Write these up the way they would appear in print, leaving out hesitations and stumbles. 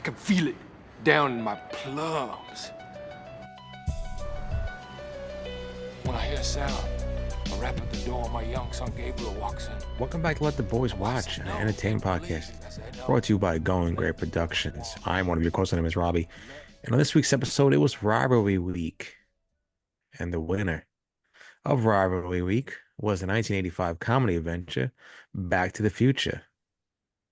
can feel it down in my plums. When I hear a sound, a rap at the door, my young son Gabriel walks in. Welcome back to Let the Boys Watch, an entertainment podcast brought to you by Going Great Productions. I'm one of your hosts. My name is Robbie. And on this week's episode, it was Rivalry Week. And the winner of Rivalry Week was the 1985 comedy adventure, Back to the Future.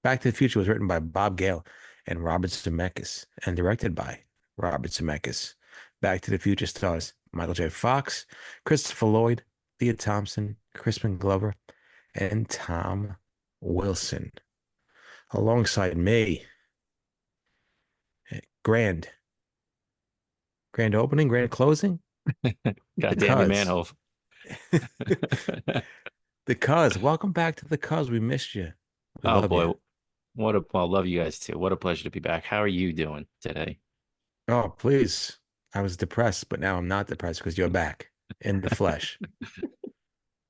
Back to the Future was written by Bob Gale and Robert Zemeckis and directed by Robert Zemeckis. Back to the Future stars Michael J. Fox, Christopher Lloyd, Lea Thompson, Crispin Glover, and Tom Wilson. Alongside me, grand opening, grand closing. Goddamn you, Manhove. The Cuz. Welcome back to the Cuz. We missed you. Oh boy, well, love you guys too. What a pleasure to be back. How are you doing today? Oh, please. I was depressed, but now I'm not depressed because you're back in the flesh.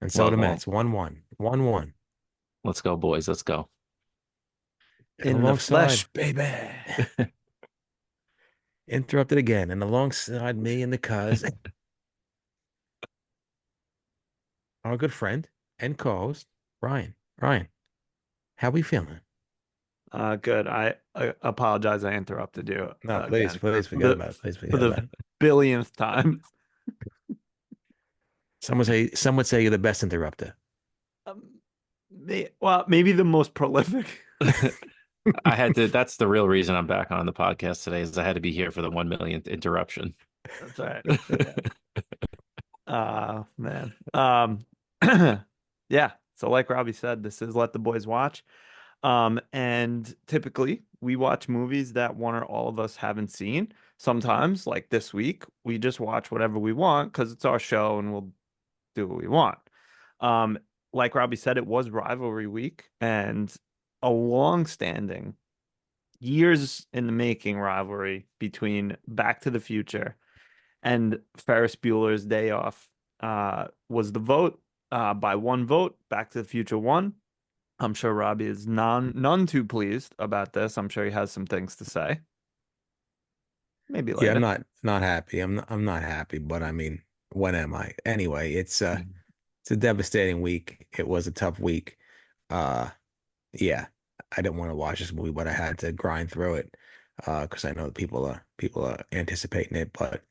And so the Mets, 1-1. 1-1. Let's go, boys. Let's go. In the flesh, baby. Interrupted again. And alongside me and the Cuz, our good friend and co-host, Ryan. Ryan, how we feeling? Good. I apologize. I interrupted you. No, please forget about it. Please forget about it. Billionth time. Some would say you're the best interrupter. Maybe the most prolific. I had to. That's the real reason I'm back on the podcast today. Is I had to be here for the 1 millionth interruption. That's right. Man. Yeah. So, like Robbie said, this is Let the Boys Watch. And typically we watch movies that one or all of us haven't seen. Sometimes, like this week, we just watch whatever we want because it's our show and we'll do what we want. Like Robbie said, it was Rivalry Week and a long-standing, years in the making rivalry between Back to the Future and Ferris Bueller's Day Off was the vote. By one vote, Back to the Future won. I'm sure Robbie is none too pleased about this. I'm sure he has some things to say. Maybe later. Yeah, I'm not happy. I'm not happy, but I mean, when am I? Anyway, it's a devastating week. It was a tough week. Yeah, I didn't want to watch this movie, but I had to grind through it because I know people are anticipating it. But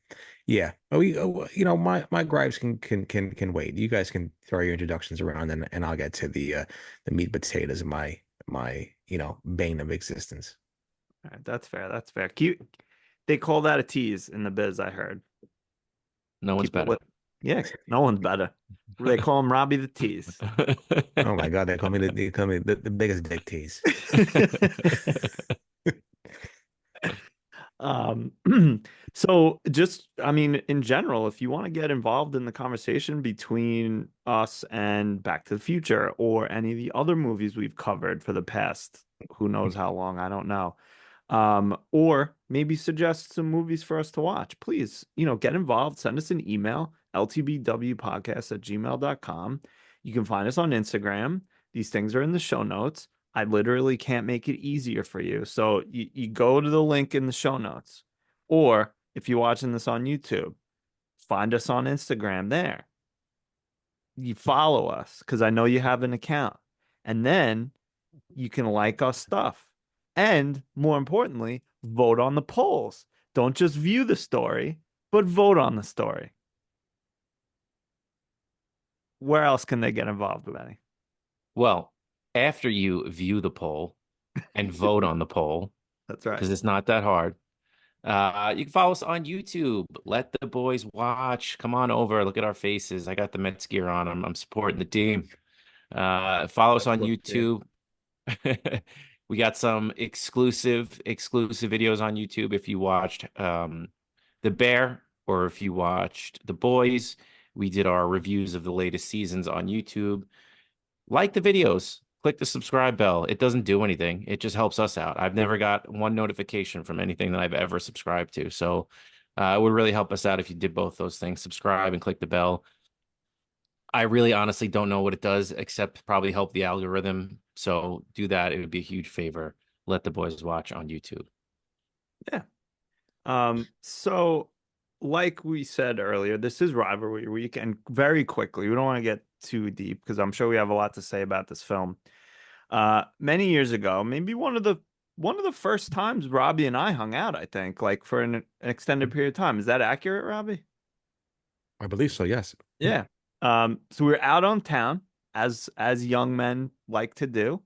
yeah, my gripes can wait. You guys can throw your introductions around, and I'll get to the meat and potatoes of my bane of existence. All right, that's fair. That's fair. They call that a tease in the biz. I heard. No one's better. Yeah, no one's better. They call him Robbie the Tease. Oh my God, they call me the biggest dick tease. So just, I mean, in general, if you want to get involved in the conversation between us and Back to the Future or any of the other movies we've covered for the past, who knows how long, I don't know. Or maybe suggest some movies for us to watch. Please, get involved. Send us an email, ltbwpodcast@gmail.com. You can find us on Instagram. These things are in the show notes. I literally can't make it easier for you. So you go to the link in the show notes. Or if you're watching this on YouTube, find us on Instagram there. You follow us because I know you have an account. And then you can like our stuff. And more importantly, vote on the polls. Don't just view the story, but vote on the story. Where else can they get involved, Benny? Well, after you view the poll and vote on the poll, that's right, because it's not that hard. You can follow us on YouTube. Let the Boys Watch. Come on over. Look at our faces. I got the Mets gear on. I'm supporting the team. Follow us on YouTube. We got some exclusive videos on YouTube. If you watched The Bear or if you watched The Boys, we did our reviews of the latest seasons on YouTube. Like the videos. Click the subscribe bell. It doesn't do anything. It just helps us out. I've never got one notification from anything that I've ever subscribed to. So it would really help us out if you did both those things. Subscribe and click the bell. I really honestly don't know what it does except probably help the algorithm. So do that. It would be a huge favor. Let the Boys Watch on YouTube. Yeah. So like we said earlier, this is rivalry week, and very quickly, we don't want to get too deep because I'm sure we have a lot to say about this film. Many years ago, maybe one of the first times Robbie and I hung out, I think, like for an extended period of time. Is that accurate, Robbie? I believe so, yes. Yeah. So we were out on town as young men like to do.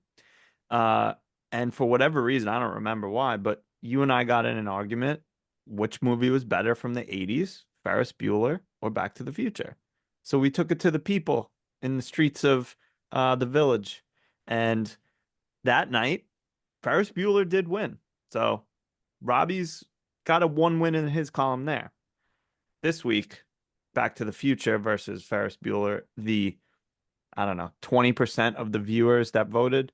Uh, and for whatever reason, I don't remember why, but you and I got in an argument which movie was better from the 80s, Ferris Bueller or Back to the Future. So we took it to the people in the streets of the village. And that night, Ferris Bueller did win. So Robbie's got a one win in his column there. This week, Back to the Future versus Ferris Bueller, I don't know, 20% of the viewers that voted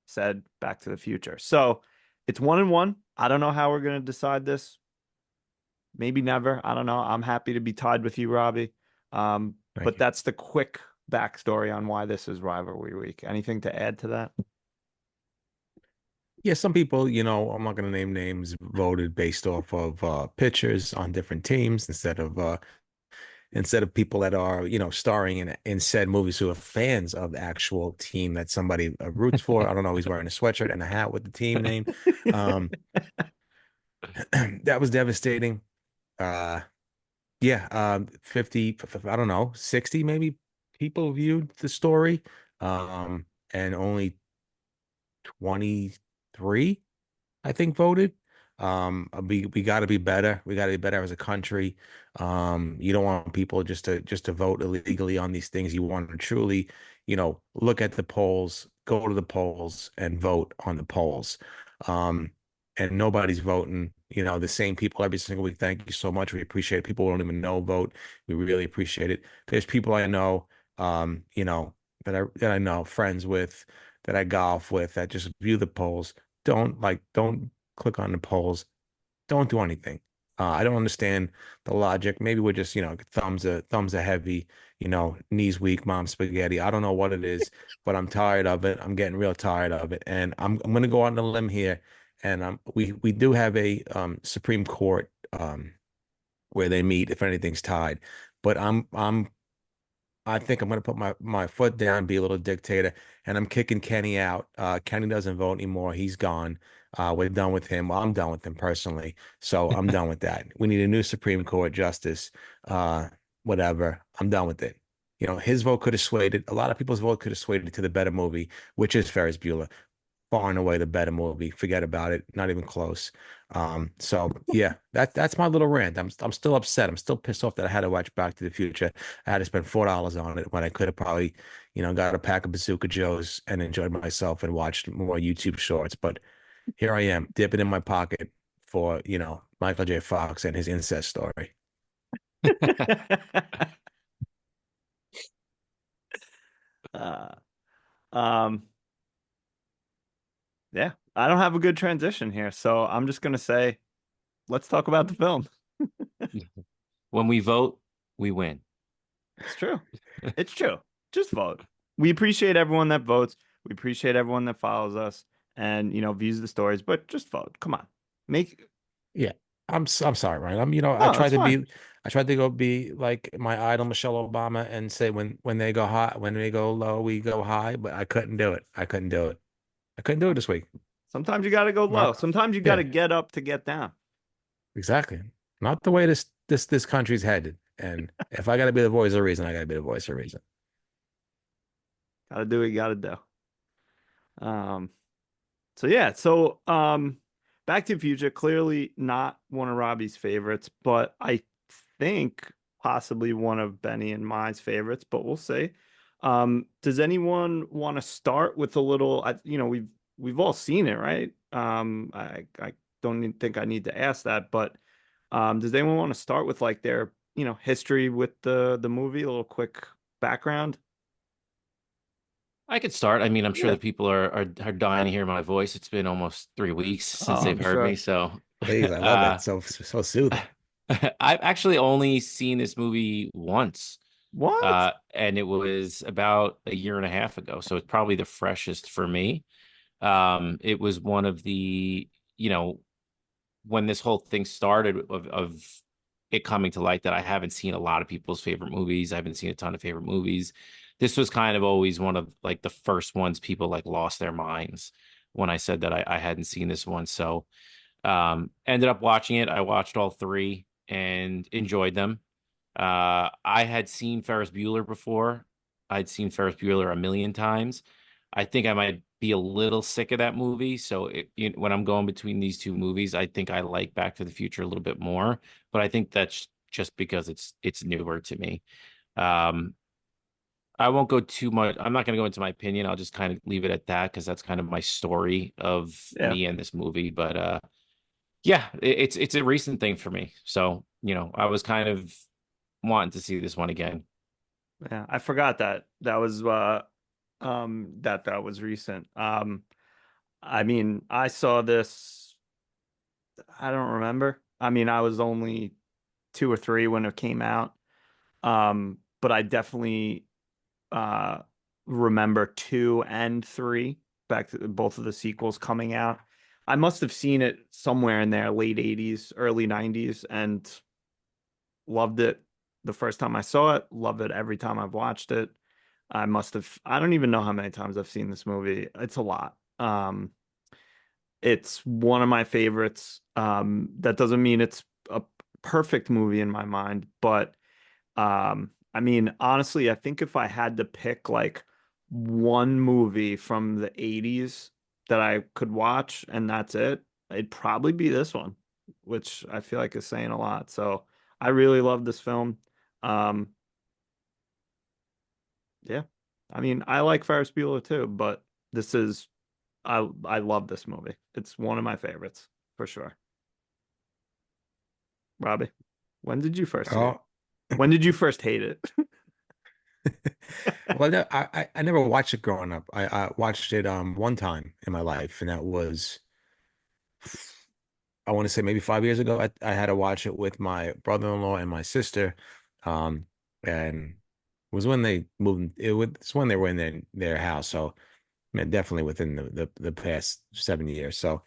said Back to the Future. So it's 1-1. I don't know how we're going to decide this. Maybe never. I don't know. I'm happy to be tied with you, Robbie. Thank But you. that's the quick backstory on why this is rivalry week. Anything to add to that? Yeah, some people, I'm not going to name names, voted based off of pictures on different teams instead of people that are, starring in said movies who are fans of the actual team that somebody roots for. I don't know. He's wearing a sweatshirt and a hat with the team name. Um, that was devastating. Uh, yeah, 50, I don't know, 60 maybe people viewed the story, and only 23, I think, voted. We got to be better. We got to be better as a country. You don't want people just to vote illegally on these things. You want to truly, look at the polls, go to the polls, and vote on the polls. Um, and nobody's voting. The same people every single week. Thank you so much. We appreciate it. People who don't even know vote. We really appreciate it. There's people I know, that I know, friends with, that I golf with, that just view the polls. Don't click on the polls. Don't do anything. I don't understand the logic. Maybe we're just, thumbs are heavy, knees weak, mom spaghetti. I don't know what it is, but I'm tired of it. I'm getting real tired of it. And I'm gonna go out on a limb here. And we do have a Supreme Court where they meet if anything's tied. But I think I'm going to put my foot down, be a little dictator, and I'm kicking Kenny out. Kenny doesn't vote anymore. He's gone. We're done with him. Well, I'm done with him personally. So I'm done with that. We need a new Supreme Court justice. Uh, Whatever. I'm done with it. His vote could have swayed it. A lot of people's vote could have swayed it to the better movie, which is Ferris Bueller. Far and away the better movie. Forget about it. Not even close. So yeah, that's my little rant. I'm still upset. I'm still pissed off that I had to watch Back to the Future. I had to spend $4 on it when I could have probably, got a pack of Bazooka Joes and enjoyed myself and watched more YouTube shorts. But here I am, dipping in my pocket for, Michael J. Fox and his incest story. uh, um, yeah, I don't have a good transition here, so I'm just gonna say, let's talk about the film. When we vote, we win. It's true. It's true. Just vote. We appreciate everyone that votes. We appreciate everyone that follows us and views the stories, but just vote. Come on. Make Yeah, I'm sorry, Ryan. No, that's fine. I tried to go be like my idol Michelle Obama and say when they go high, when they go low, we go high, but I couldn't do it. I couldn't do it. I couldn't do it this week. Sometimes you gotta go low. Not, Sometimes you gotta yeah, get up to get down. exactly. Not the way this country's headed. And if I gotta be the voice of reason, I gotta be the voice of reason. Gotta do what you gotta do. Um, so yeah, so Back to the Future, clearly not one of Robbie's favorites, but I think possibly one of Benny and mine's favorites, but we'll see. Does anyone want to start with a little, we've all seen it, right? I don't think I need to ask that, but does anyone want to start with like their, history with the movie, a little quick background? I could start. I mean, I'm sure Yeah. the people are dying to hear my voice. It's been almost 3 weeks since Oh, they've I'm heard me. sure. So Please, I love it. So soothing. I've actually only seen this movie once. What? And it was about a year and a half ago. So it's probably the freshest for me. It was one of the, you know, when this whole thing started of it coming to light that I haven't seen a lot of people's favorite movies. I haven't seen a ton of favorite movies. This was kind of always one of like the first ones people like lost their minds when I said that I hadn't seen this one. So ended up watching it. I watched all three and enjoyed them. I had seen Ferris Bueller before. I'd seen Ferris Bueller a million times. I think I might be a little sick of that movie. So when I'm going between these two movies, I think I like Back to the Future a little bit more. But I think that's just because it's newer to me. Um, I won't go too much. I'm not going to go into my opinion. I'll just kind of leave it at that because that's kind of my story of Yeah. me and this movie. But yeah, it's a recent thing for me. So, I was kind of wanting to see this one again. Yeah, I forgot that was that was recent. I mean, I saw this, I don't remember. I mean, I was only 2 or 3 when it came out. But I definitely uh remember 2 and 3, back to both of the sequels coming out. I must have seen it somewhere in there, late 80s, early 90s, and loved it the first time I saw it, love it every time I've watched it. I don't even know how many times I've seen this movie. It's a lot. It's one of my favorites. That doesn't mean it's a perfect movie in my mind, but I mean, honestly, I think if I had to pick like one movie from the 80s that I could watch and that's it, it'd probably be this one, which I feel like is saying a lot. So I really love this film. Um, yeah. I mean, I like Ferris Bueller too, but this is I love this movie. It's one of my favorites for sure. Robbie, when did you first see it? Oh, When did you first hate it? well, no, I never watched it growing up. I watched it one time in my life, and that was, I want to say, maybe 5 years ago. I had to watch it with my brother-in-law and my sister, and it was when they moved. It's when they were in their house. So, man, definitely within the past 7 years. So,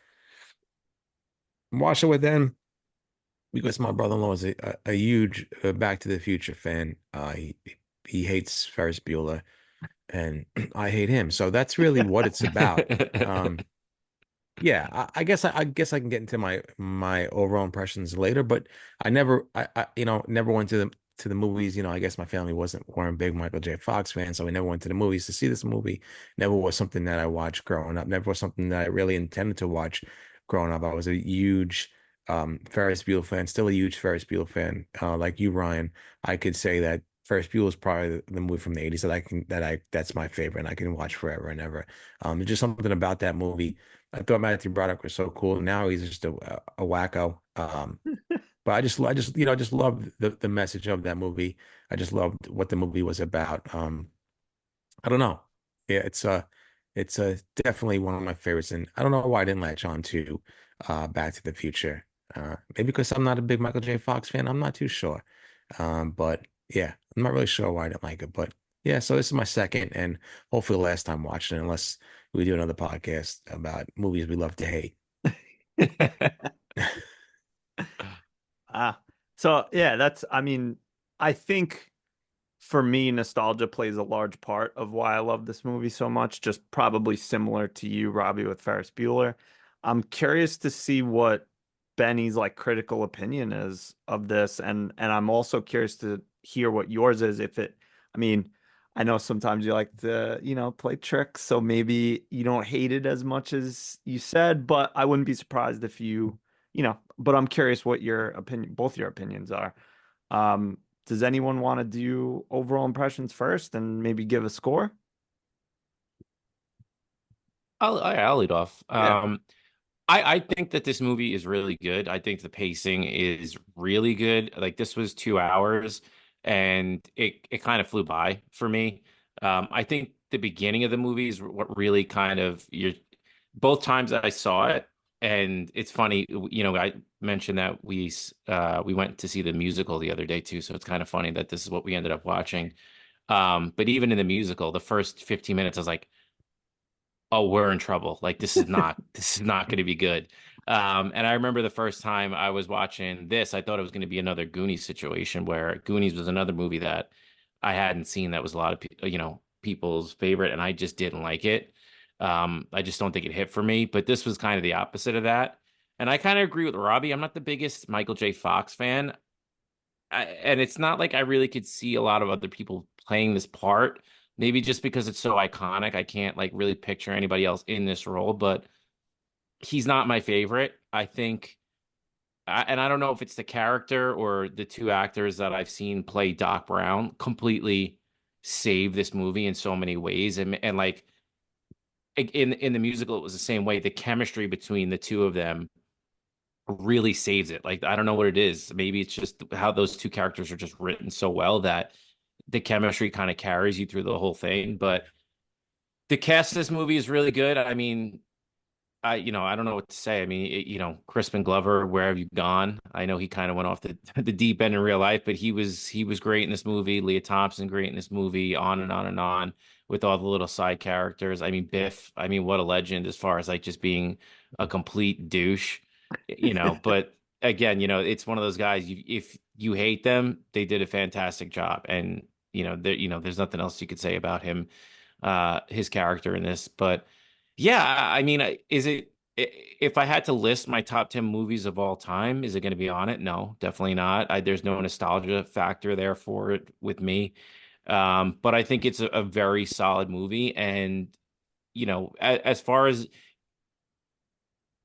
watched it with them because my brother-in-law is a huge Back to the Future fan. He hates Ferris Bueller, and I hate him. So that's really what it's about. Um, yeah, I guess I can get into my overall impressions later, but I never went to the movies. I guess my family weren't big Michael J. Fox fans, so we never went to the movies to see this movie. Never was something that I watched growing up. Never was something that I really intended to watch growing up. I was a huge Ferris Bueller fan, still a huge Ferris Bueller fan. Like you, Ryan, I could say that Ferris Bueller is probably the movie from the 80s that's my favorite and I can watch forever and ever. There's just something about that movie. I thought Matthew Broderick was so cool. Now he's just a wacko. But I just love the message of that movie. I just loved what the movie was about. I don't know. Yeah, it's definitely one of my favorites, and I don't know why I didn't latch on to Back to the Future. Maybe because I'm not a big Michael J. Fox fan. I'm not too sure. But yeah, I'm not really sure why I didn't like it. But yeah, so this is my second and hopefully the last time watching it, unless we do another podcast about movies we love to hate. Ah, so yeah, I mean, I think for me, nostalgia plays a large part of why I love this movie so much, just probably similar to you, Robbie, with Ferris Bueller. I'm curious to see what Benny's like critical opinion is of this, and I'm also curious to hear what yours is. I mean, I know sometimes you like to, play tricks, so maybe you don't hate it as much as you said, but I wouldn't be surprised if but I'm curious what both your opinions are. Does anyone want to do overall impressions first and maybe give a score? I'll lead off. Yeah. I think that this movie is really good. I think the pacing is really good. Like this was 2 hours and it kind of flew by for me. I think the beginning of the movie is what really kind of both times that I saw it, and it's funny, I mentioned that we went to see the musical the other day too, so it's kind of funny that this is what we ended up watching. But even in the musical, the first 15 minutes, I was like, oh, we're in trouble. Like this is not going to be good. And I remember the first time I was watching this, I thought it was going to be another Goonies situation where Goonies was another movie that I hadn't seen that was a lot of people's favorite, and I just didn't like it. I just don't think it hit for me. But this was kind of the opposite of that. And I kind of agree with Robbie. I'm not the biggest Michael J. Fox fan. And it's not like I really could see a lot of other people playing this part. Maybe just because it's so iconic, I can't like really picture anybody else in this role. But he's not my favorite. I think, and I don't know if it's the character or the two actors that I've seen play Doc Brown completely save this movie in so many ways. And like in the musical, it was the same way. The chemistry between the two of them really saves it. Like I don't know what it is. Maybe it's just how those two characters are just written so well that the chemistry kind of carries you through the whole thing. But the cast of this movie is really good. I mean, I don't know what to say. I mean, Crispin Glover, where have you gone? I know he kind of went off the the deep end in real life, but he was great in this movie. Lea Thompson, great in this movie. On and on and on with all the little side characters. I mean, Biff. I mean, what a legend as far as like just being a complete douche, But again, it's one of those guys. If you hate them, they did a fantastic job, and there's nothing else you could say about him, his character in this, but. Yeah, I mean, if I had to list my top 10 movies of all time, is it going to be on it? No, definitely not. There's no nostalgia factor there for it with me. But I think it's a very solid movie. And, as far as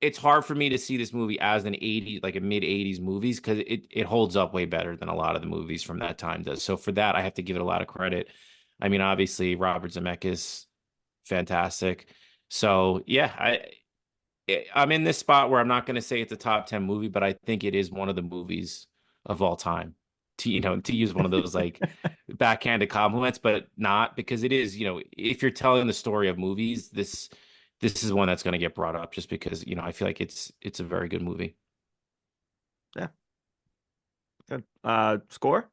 it's hard for me to see this movie as an 80s, like a mid 80s movies, because it holds up way better than a lot of the movies from that time does. So for that, I have to give it a lot of credit. I mean, obviously, Robert Zemeckis, fantastic. So yeah, I'm in this spot where I'm not going to say it's a top 10 movie, but I think it is one of the movies of all time. To use one of those like backhanded compliments, but not because it is, if you're telling the story of movies, this is one that's going to get brought up just because, I feel like it's a very good movie. Yeah. Good. Score?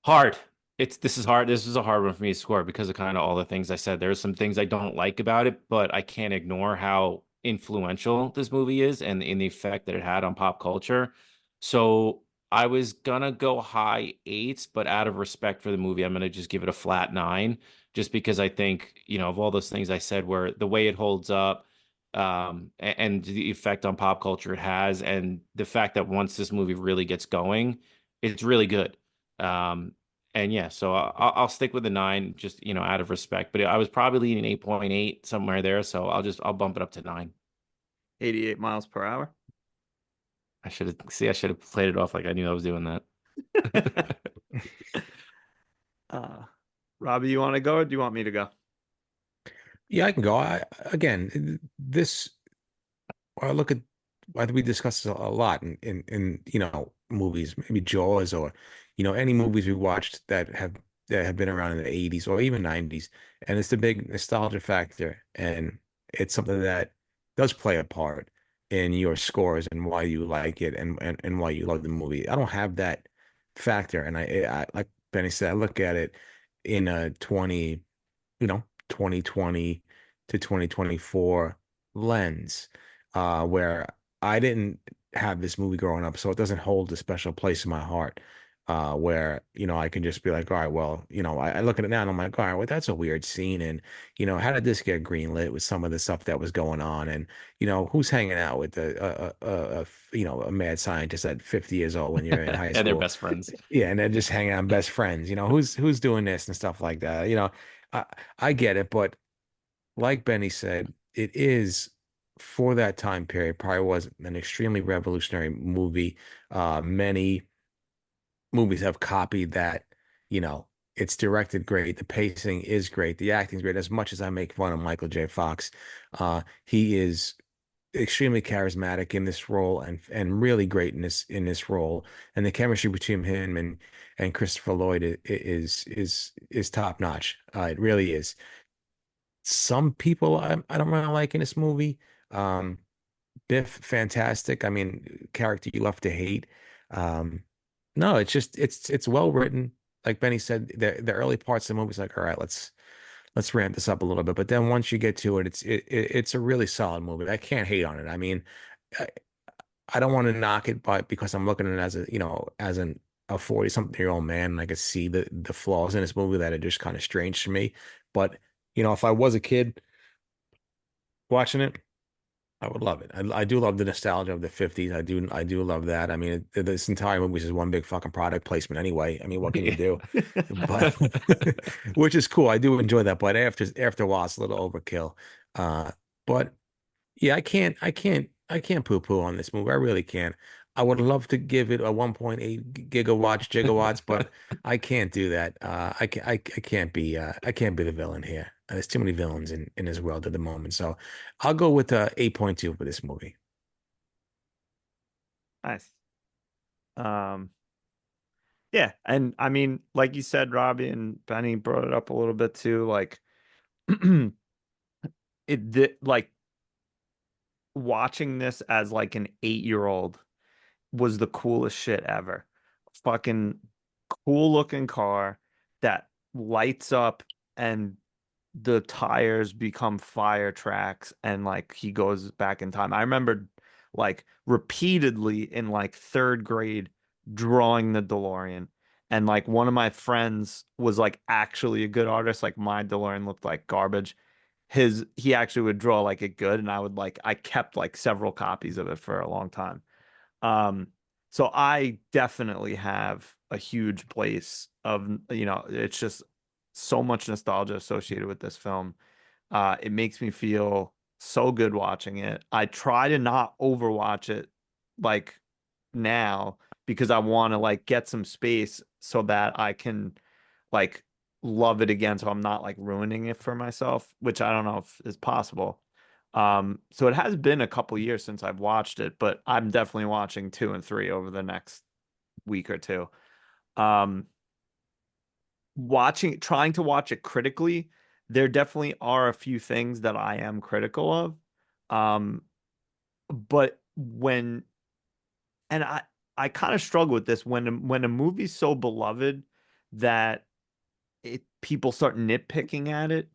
Hard. This is hard. This is a hard one for me to score because of kind of all the things I said. There's some things I don't like about it, but I can't ignore how influential this movie is and in the effect that it had on pop culture. So I was gonna go high eights, but out of respect for the movie, I'm gonna just give it a flat nine, just because I think, of all those things I said, where the way it holds up, and the effect on pop culture it has, and the fact that once this movie really gets going, it's really good. Um, and yeah, so I'll stick with the nine, just out of respect. But I was probably leaning 8.8 somewhere there, so I'll bump it up to nine. 88 miles per hour. I should have played it off like I knew I was doing that. Robbie, you want to go or do you want me to go? Yeah, I can go. Again, this I look at. I think we discussed this a lot in movies, maybe Jaws or any movies we watched that have been around in the 80s or even 90s, and it's the big nostalgia factor, and it's something that does play a part in your scores and why you like it and why you love the movie. I don't have that factor, and I like Benny said, I look at it in a 2020 to 2024 lens, where I didn't have this movie growing up, so it doesn't hold a special place in my heart. Where I can just be like, all right, well, I look at it now and I'm like, all right, well, that's a weird scene, and how did this get greenlit with some of the stuff that was going on, and who's hanging out with a mad scientist at 50 years old when you're in high school, And they're best friends. yeah, and they're just hanging out, best friends, who's doing this and stuff like that, I, I get it, but like Benny said, it is for that time period, probably was an extremely revolutionary movie. Many movies have copied that, you know, it's directed great, the pacing is great, the acting's great. As much as I make fun of Michael J. Fox, he is extremely charismatic in this role and really great in this role. And the chemistry between him and Christopher Lloyd is top notch. It really is. Some people I don't really like in this movie. Um, Biff, fantastic. I mean, character you love to hate. Um, no, it's just it's well written. Like Benny said, the early parts of the movie is like, all right, let's ramp this up a little bit. But then once you get to it, it's a really solid movie. I can't hate on it. I mean, I, I don't want to knock it, but because I'm looking at it as a, as a 40-something-year-old man, and I could see the flaws in this movie that are just kind of strange to me. But, if I was a kid watching it, I would love it. I do love the nostalgia of the 50s. I do love that. I mean, this entire movie is one big fucking product placement anyway. I mean, what can you do? But which is cool. I do enjoy that. But after a while, it's a little overkill. But yeah, I can't poo-poo on this movie. I really can't. I would love to give it a 1.8 gigawatts, but I can't do that. I can't be the villain here. There's too many villains in this world at the moment. So I'll go with 8.2 for this movie. Nice. Um, yeah, and I mean, like you said, Robbie and Benny brought it up a little bit too. Like, like watching this as like an 8-year-old was the coolest shit ever. Fucking cool looking car that lights up and the tires become fire tracks and like he goes back in time. I remember like repeatedly in like third grade drawing the DeLorean. And like one of my friends was like actually a good artist. Like my DeLorean looked like garbage. He actually would draw like it good, and I kept like several copies of it for a long time. Um, so I definitely have a huge place of, it's just so much nostalgia associated with this film. It makes me feel so good watching it. I try to not overwatch it like now because I want to like get some space so that I can like love it again so I'm not like ruining it for myself, which I don't know if is possible. So it has been a couple years since I've watched it, but I'm definitely watching 2 and 3 over the next week or two. Um, trying to watch it critically, there definitely are a few things that I am critical of. Um, but and I kind of struggle with this when a movie's so beloved that people start nitpicking at it.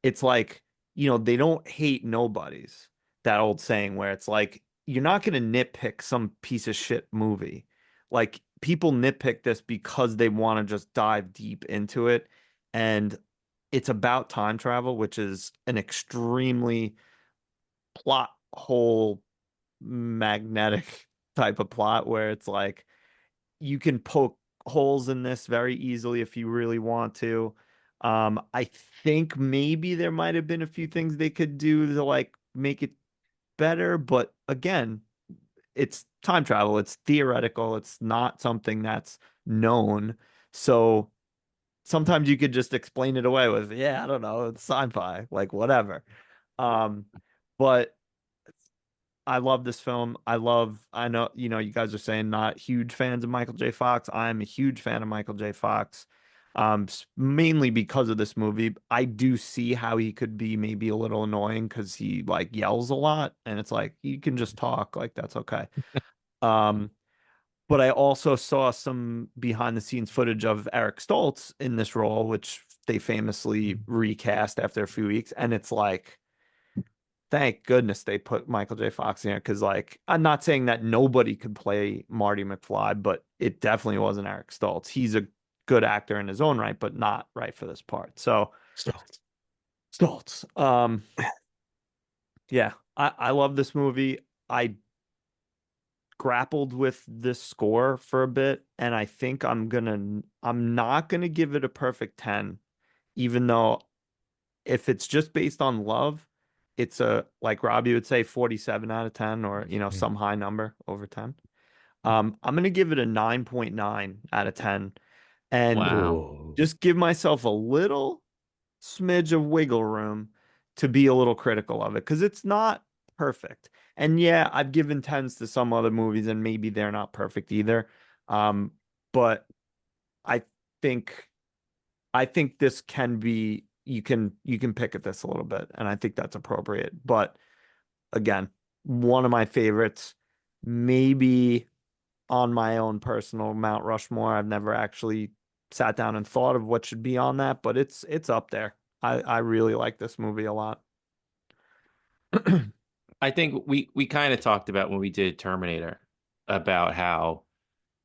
It's like, they don't hate nobodies. That old saying where it's like, you're not going to nitpick some piece of shit movie. Like people nitpick this because they want to just dive deep into it. And it's about time travel, which is an extremely plot hole magnetic type of plot where it's like you can poke holes in this very easily if you really want to. I think maybe there might have been a few things they could do to like make it better, but again, it's time travel, it's theoretical, it's not something that's known. So sometimes you could just explain it away with, yeah, I don't know, it's sci-fi, like whatever. Um, but I love this film. I know, you guys are saying not huge fans of Michael J. Fox. I'm a huge fan of Michael J. Fox. Mainly because of this movie. I do see how he could be maybe a little annoying because he like yells a lot and it's like you can just talk, like that's okay. Um, but I also saw some behind the scenes footage of Eric Stoltz in this role, which they famously recast after a few weeks, and it's like thank goodness they put Michael J. Fox in here because, like, I'm not saying that nobody could play Marty McFly, but it definitely wasn't Eric Stoltz. He's a good actor in his own right, but not right for this part. So, Stoltz. Yeah, I love this movie. I grappled with this score for a bit, and I think I'm not gonna give it a perfect 10, even though if it's just based on love, it's a like Robbie would say 47 out of 10 or some high number over 10. I'm gonna give it a 9.9 out of 10 and Wow. Ooh. just give myself a little smidge of wiggle room to be a little critical of it because it's not perfect. And yeah, I've given 10s to some other movies and maybe they're not perfect either. Um, but I think this can be you can pick at this a little bit, and I think that's appropriate. But again, one of my favorites, maybe on my own personal Mount Rushmore. I've never actually sat down and thought of what should be on that, but it's up there. I really like this movie a lot. I think we kind of talked about when we did Terminator about how,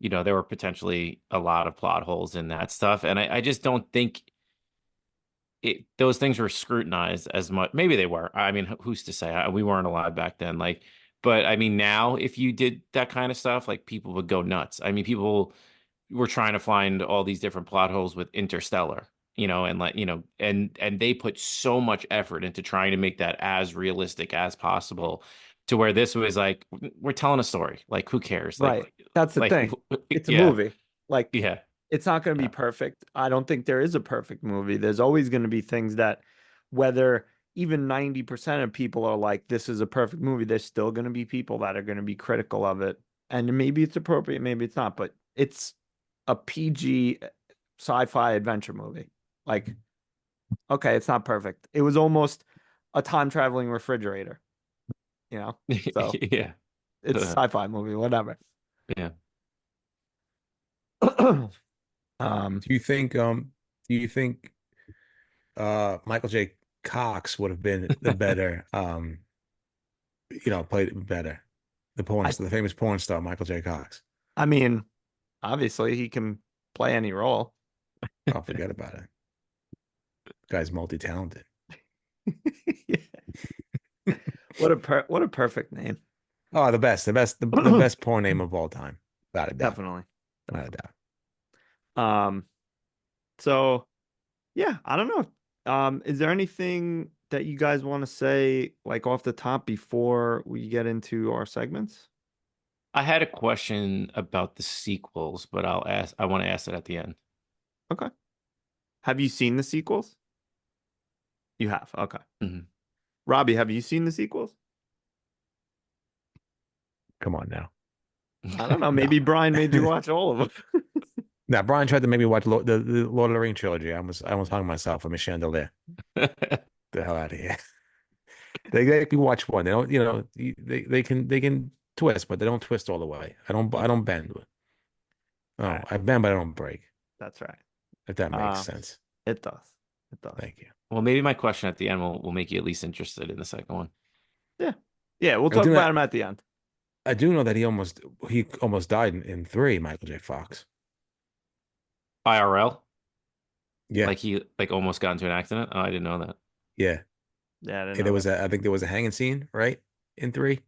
there were potentially a lot of plot holes in that stuff. And I just don't think those things were scrutinized as much. Maybe they were. I mean, who's to say? We weren't alive back then. Like, but I mean, now if you did that kind of stuff, like people would go nuts. I mean, people were trying to find all these different plot holes with Interstellar, and like, and they put so much effort into trying to make that as realistic as possible to where this was like, we're telling a story. Like, who cares? Right. That's the Like, thing. It's a yeah, movie. Like, yeah, it's not going to be yeah. perfect. I don't think there is a perfect movie. There's always going to be things that, whether even 90% of people are like, this is a perfect movie, there's still going to be people that are going to be critical of it. And maybe it's appropriate, maybe it's not, but it's a PG sci-fi adventure movie. Like, okay, it's not perfect. It was almost a time traveling refrigerator, So Yeah. it's a sci-fi movie, whatever. Yeah. Um, Do you think Michael J. Cox would have been the better played it better? I, The famous porn star Michael J. Cox. I mean, obviously he can play any role. Oh, forget about it. Guy's multi-talented. What a perfect name. Oh, the best porn name of all time. Without a doubt. Definitely. Without a doubt. Um, so yeah, I don't know. Is there anything that you guys want to say like off the top before we get into our segments? I had a question about the sequels, but I want to ask it at the end. Okay. Have you seen the sequels? You have. Okay. Mhm. Robbie, have you seen the sequels? Come on now. I don't know. No. Maybe Brian made you watch all of them. Now, Brian tried to make me watch the Lord of the Rings trilogy. I was hung myself. I'm a chandelier. The hell out of here. They can watch one. They don't, they can twist, but they don't twist all the way. I don't bend. Oh, All right. I bend, but I don't break. That's right. If that makes sense. It does. It does. Thank you. Well, maybe my question at the end will make you at least interested in the second one. Yeah. Yeah, we'll I talk do about know, him at the end. I do know that he almost died in three, Michael J. Fox. IRL? Yeah, Like he almost got into an accident? Oh, I didn't know that. yeah. Yeah, I didn't And know that. I think there was a hanging scene, right? In three.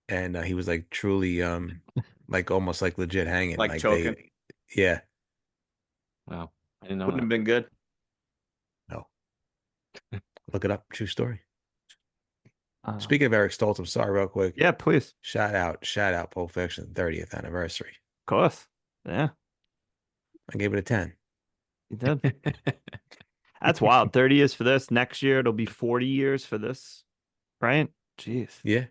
And he was like truly like almost like legit hanging. Like choking. Yeah. Wow. I didn't know Wouldn't that. have been good. No. Look it up. True story. Uh, Speaking of Eric Stoltz, I'm sorry, real quick. yeah, please. Shout out Pulp Fiction 30th anniversary. Of course. Yeah, I gave it a 10. you did. That's wild. 30 years for this. Next year it'll be 40 years for this. Right? Jeez. Yeah.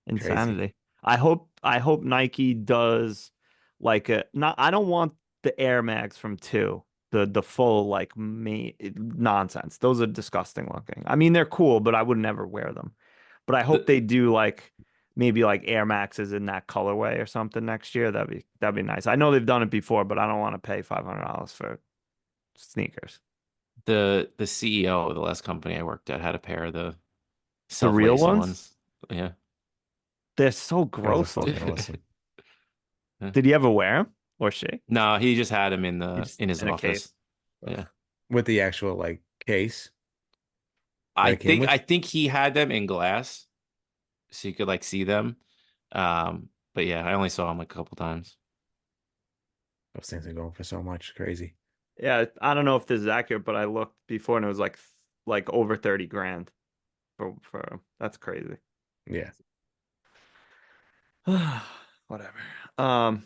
Insanity. Crazy. I hope Nike does like a not I don't want the Air Max from 2. The full like nonsense. Those are disgusting looking. I mean, they're cool, but I would never wear them. But I hope they do like maybe like Air Maxes in that colorway or something next year. That'd be nice. I know they've done it before, but I don't want to pay $500 for sneakers. The CEO of the last company I worked at had a pair of the The real self-lacing ones? ones. Yeah. They're so Those are gross fucking looking. awesome. Did he ever wear them or she? No, he just had them Just in his in a office. case. Yeah. With the actual like case that I it came think with. I think he had them in glass so you could like see them. But yeah, I only saw them like a couple times. Those things are going for so much. Crazy. Yeah, I don't know if this is accurate, but I looked before and it was like over 30 grand for that's crazy. Yeah. Whatever. Um,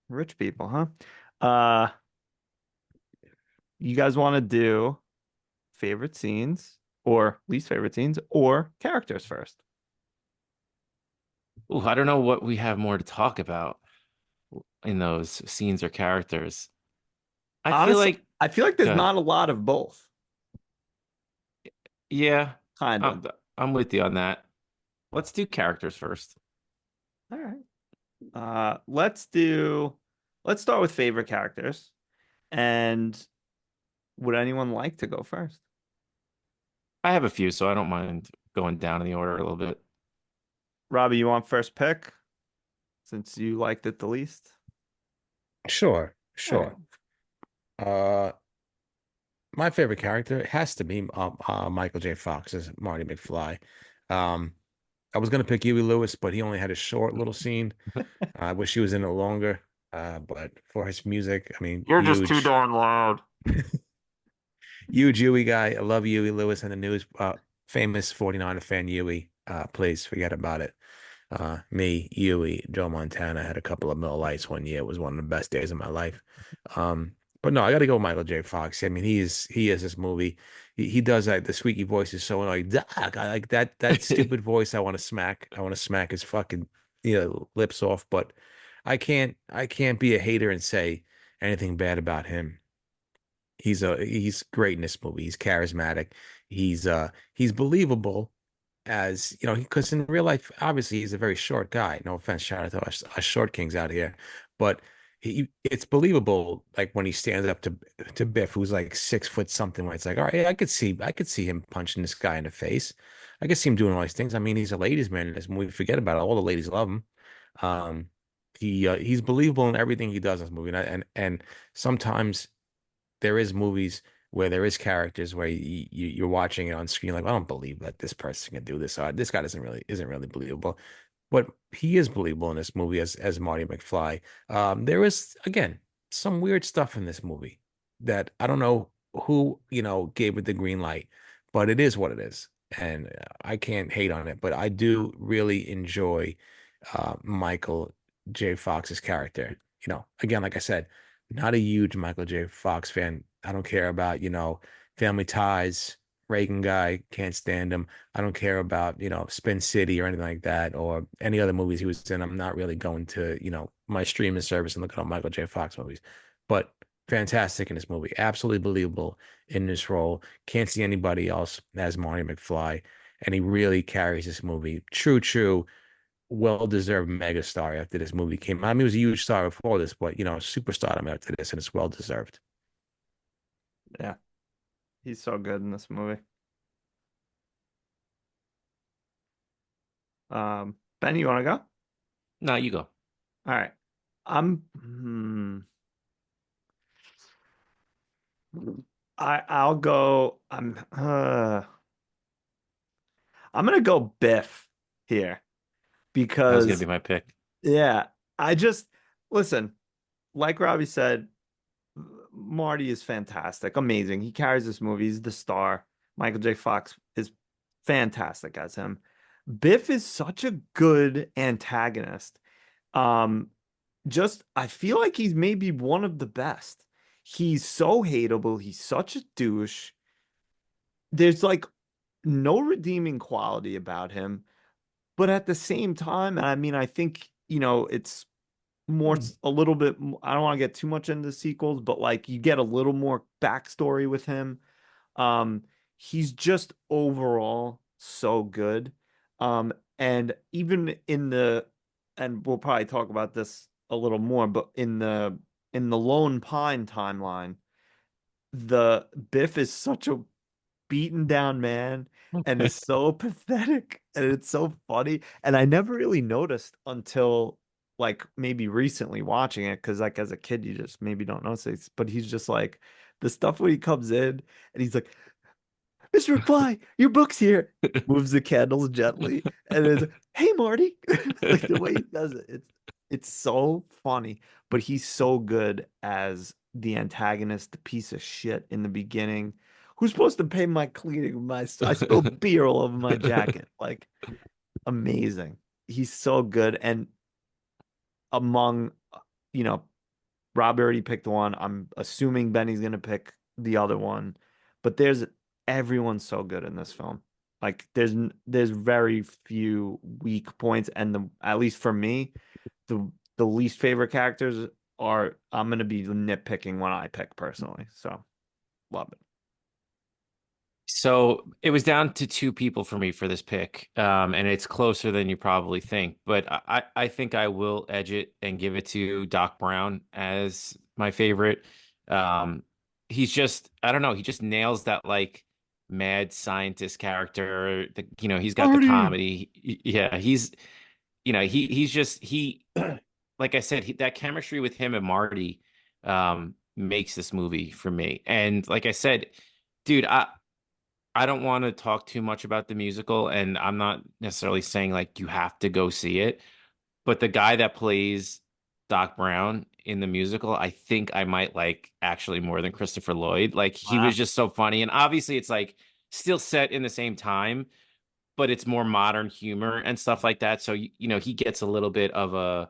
Rich people, huh? Uh, you guys want to do favorite scenes or least favorite scenes or characters first? Ooh, I don't know what we have more to talk about in those scenes or characters. I feel Honestly, like, I feel like there's go ahead. not a lot of both, Yeah, kind of. I'm with you on that. Let's do characters first. All right. Let's start with favorite characters. And would anyone like to go first? I have a few, so I don't mind going down in the order a little bit. Robbie, you want first pick since you liked it the least? Sure, All right. sure. Uh, my favorite character has to be Michael J. Fox as Marty McFly. Um, I was gonna pick Huey Lewis, but he only had a short little scene. I wish he was in it longer. But for his music, I mean, You're just too huge, darn loud. huge Huey guy. I love Huey Lewis and the news. Famous 49er fan Huey. Please forget about it. Me, Huey, Joe Montana had a couple of Miller Lights one year. It was one of the best days of my life. But no, I got to go with Michael J. Fox. I mean, he is this movie. He does like the squeaky voice is so annoying. Doc, I like that stupid voice. I want to smack. I want to smack his fucking lips off. But I can't be a hater and say anything bad about him. He's great in this movie. He's charismatic. He's believable as because in real life, obviously he's a very short guy. No offense, shout out to us short kings out here, but it's believable. Like when he stands up to Biff, who's like 6 foot something. Where it's like, all right, I could see him punching this guy in the face. I could see him doing all these things. I mean, he's a ladies' man in this movie. Forget about it. All the ladies love him. Um, he's believable in everything he does in this movie, and sometimes there is movies where there is characters where you're watching it on screen like I don't believe that this person can do this. This guy isn't really believable, but he is believable in this movie as Marty McFly. There is again some weird stuff in this movie that I don't know who gave it the green light, but it is what it is, and I can't hate on it. But I do really enjoy Michael J. Fox's character. Again, like I said, not a huge Michael J. Fox fan. I don't care about, Family Ties, Reagan guy, can't stand him. I don't care about, Spin City or anything like that or any other movies he was in. I'm not really going to, my streaming service and look at Michael J. Fox movies. But fantastic in this movie. Absolutely believable in this role. Can't see anybody else as Marty McFly. And he really carries this movie. True, well-deserved megastar after this movie came out. I mean, he was a huge star before this, but superstardom after this, and it's well-deserved. Yeah, he's so good in this movie. Ben, you want to go? No, you go. All right. I'm I'll go. I'm gonna go Biff here That was gonna be because my pick. yeah, I just listen, like Robbie said, Marty is fantastic, amazing. He carries this movie. He's the star. Michael J. Fox is fantastic as him. Biff is such a good antagonist. Um, just I feel like he's maybe one of the best. He's so hateable. He's such a douche. There's like no redeeming quality about him, but at the same time, and I mean, I think, it's more a little bit, I don't want to get too much into the sequels, but like you get a little more backstory with him. Um, he's just overall so good. And even and we'll probably talk about this a little more, but in the Lone Pine timeline, the Biff is such a beaten down man and is so pathetic and it's so funny. And I never really noticed until like maybe recently watching it because like as a kid you just maybe don't notice it. But he's just like the stuff when he comes in and he's like, Mr. McFly, your book's here. Moves the candles gently and is hey Marty. Like the way he does it, it's so funny. But he's so good as the antagonist, the piece of shit in the beginning. Who's supposed to pay my cleaning? I spilled beer all over my jacket. Like amazing. He's so good. And among, you know, Rob already picked one. I'm assuming Benny's gonna pick the other one. But everyone's so good in this film. Like there's very few weak points, and at least for me, the least favorite characters are I'm gonna be nitpicking when I pick personally. So love it. So it was down to two people for me for this pick, and it's closer than you probably think. But I think I will edge it and give it to Doc Brown as my favorite. He's just I don't know, he just nails that like mad scientist character. He's got the Marty. comedy. Yeah, he's just like I said, that chemistry with him and Marty makes this movie for me. And like I said, dude, I don't want to talk too much about the musical, and I'm not necessarily saying like you have to go see it, but the guy that plays Doc Brown in the musical, I think I might like actually more than Christopher Lloyd. Like he Wow. was just so funny, and obviously it's like still set in the same time, but it's more modern humor and stuff like that. So he gets a little bit of a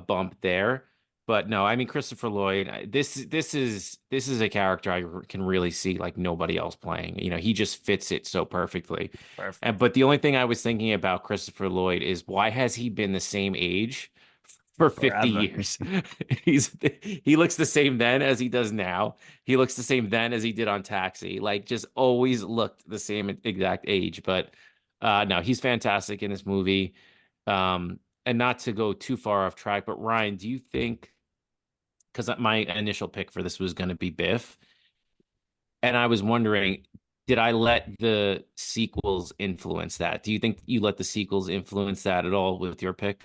bump there. But no, I mean Christopher Lloyd, this is a character can really see like nobody else playing. He just fits it so perfectly. And Perfect. but the only thing I was thinking about Christopher Lloyd is why has he been the same age for 50 Forever. years? He looks the same then as he does now. He looks the same then as he did on Taxi. Like just always looked the same exact age. But no, he's fantastic in this movie. Um, and not to go too far off track, but Ryan, do you think, because my initial pick for this was going to be Biff, and I was wondering, did I let the sequels influence that? Do you think you let the sequels influence that at all with your pick?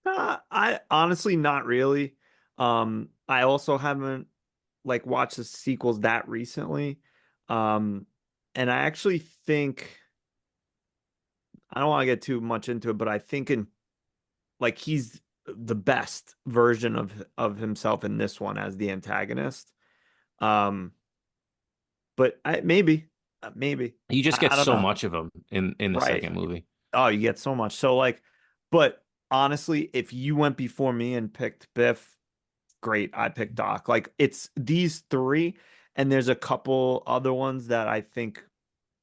I honestly not really. I also haven't like watched the sequels that recently. Um, and I actually think I don't want to get too much into it, but I think in like he's the best version of himself in this one as the antagonist. Um, but maybe You just get I don't so know. much of them in the Right. second movie. Oh, you get so much. So like, but honestly, if you went before me and picked Biff, great. I picked Doc. Like it's these three, and there's a couple other ones that I think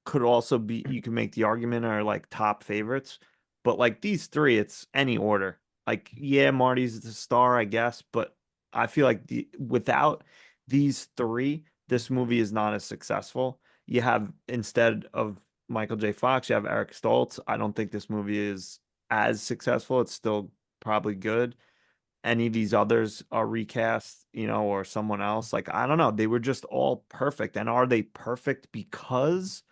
could also be you can make the argument are like top favorites. But like these three, it's any order. Like, yeah, Marty's the star, I guess, but I feel like without these three, this movie is not as successful. You have instead of Michael J. Fox, you have Eric Stoltz. I don't think this movie is as successful. It's still probably good. Any of these others are recast, or someone else. Like, I don't know. They were just all perfect. And are they perfect because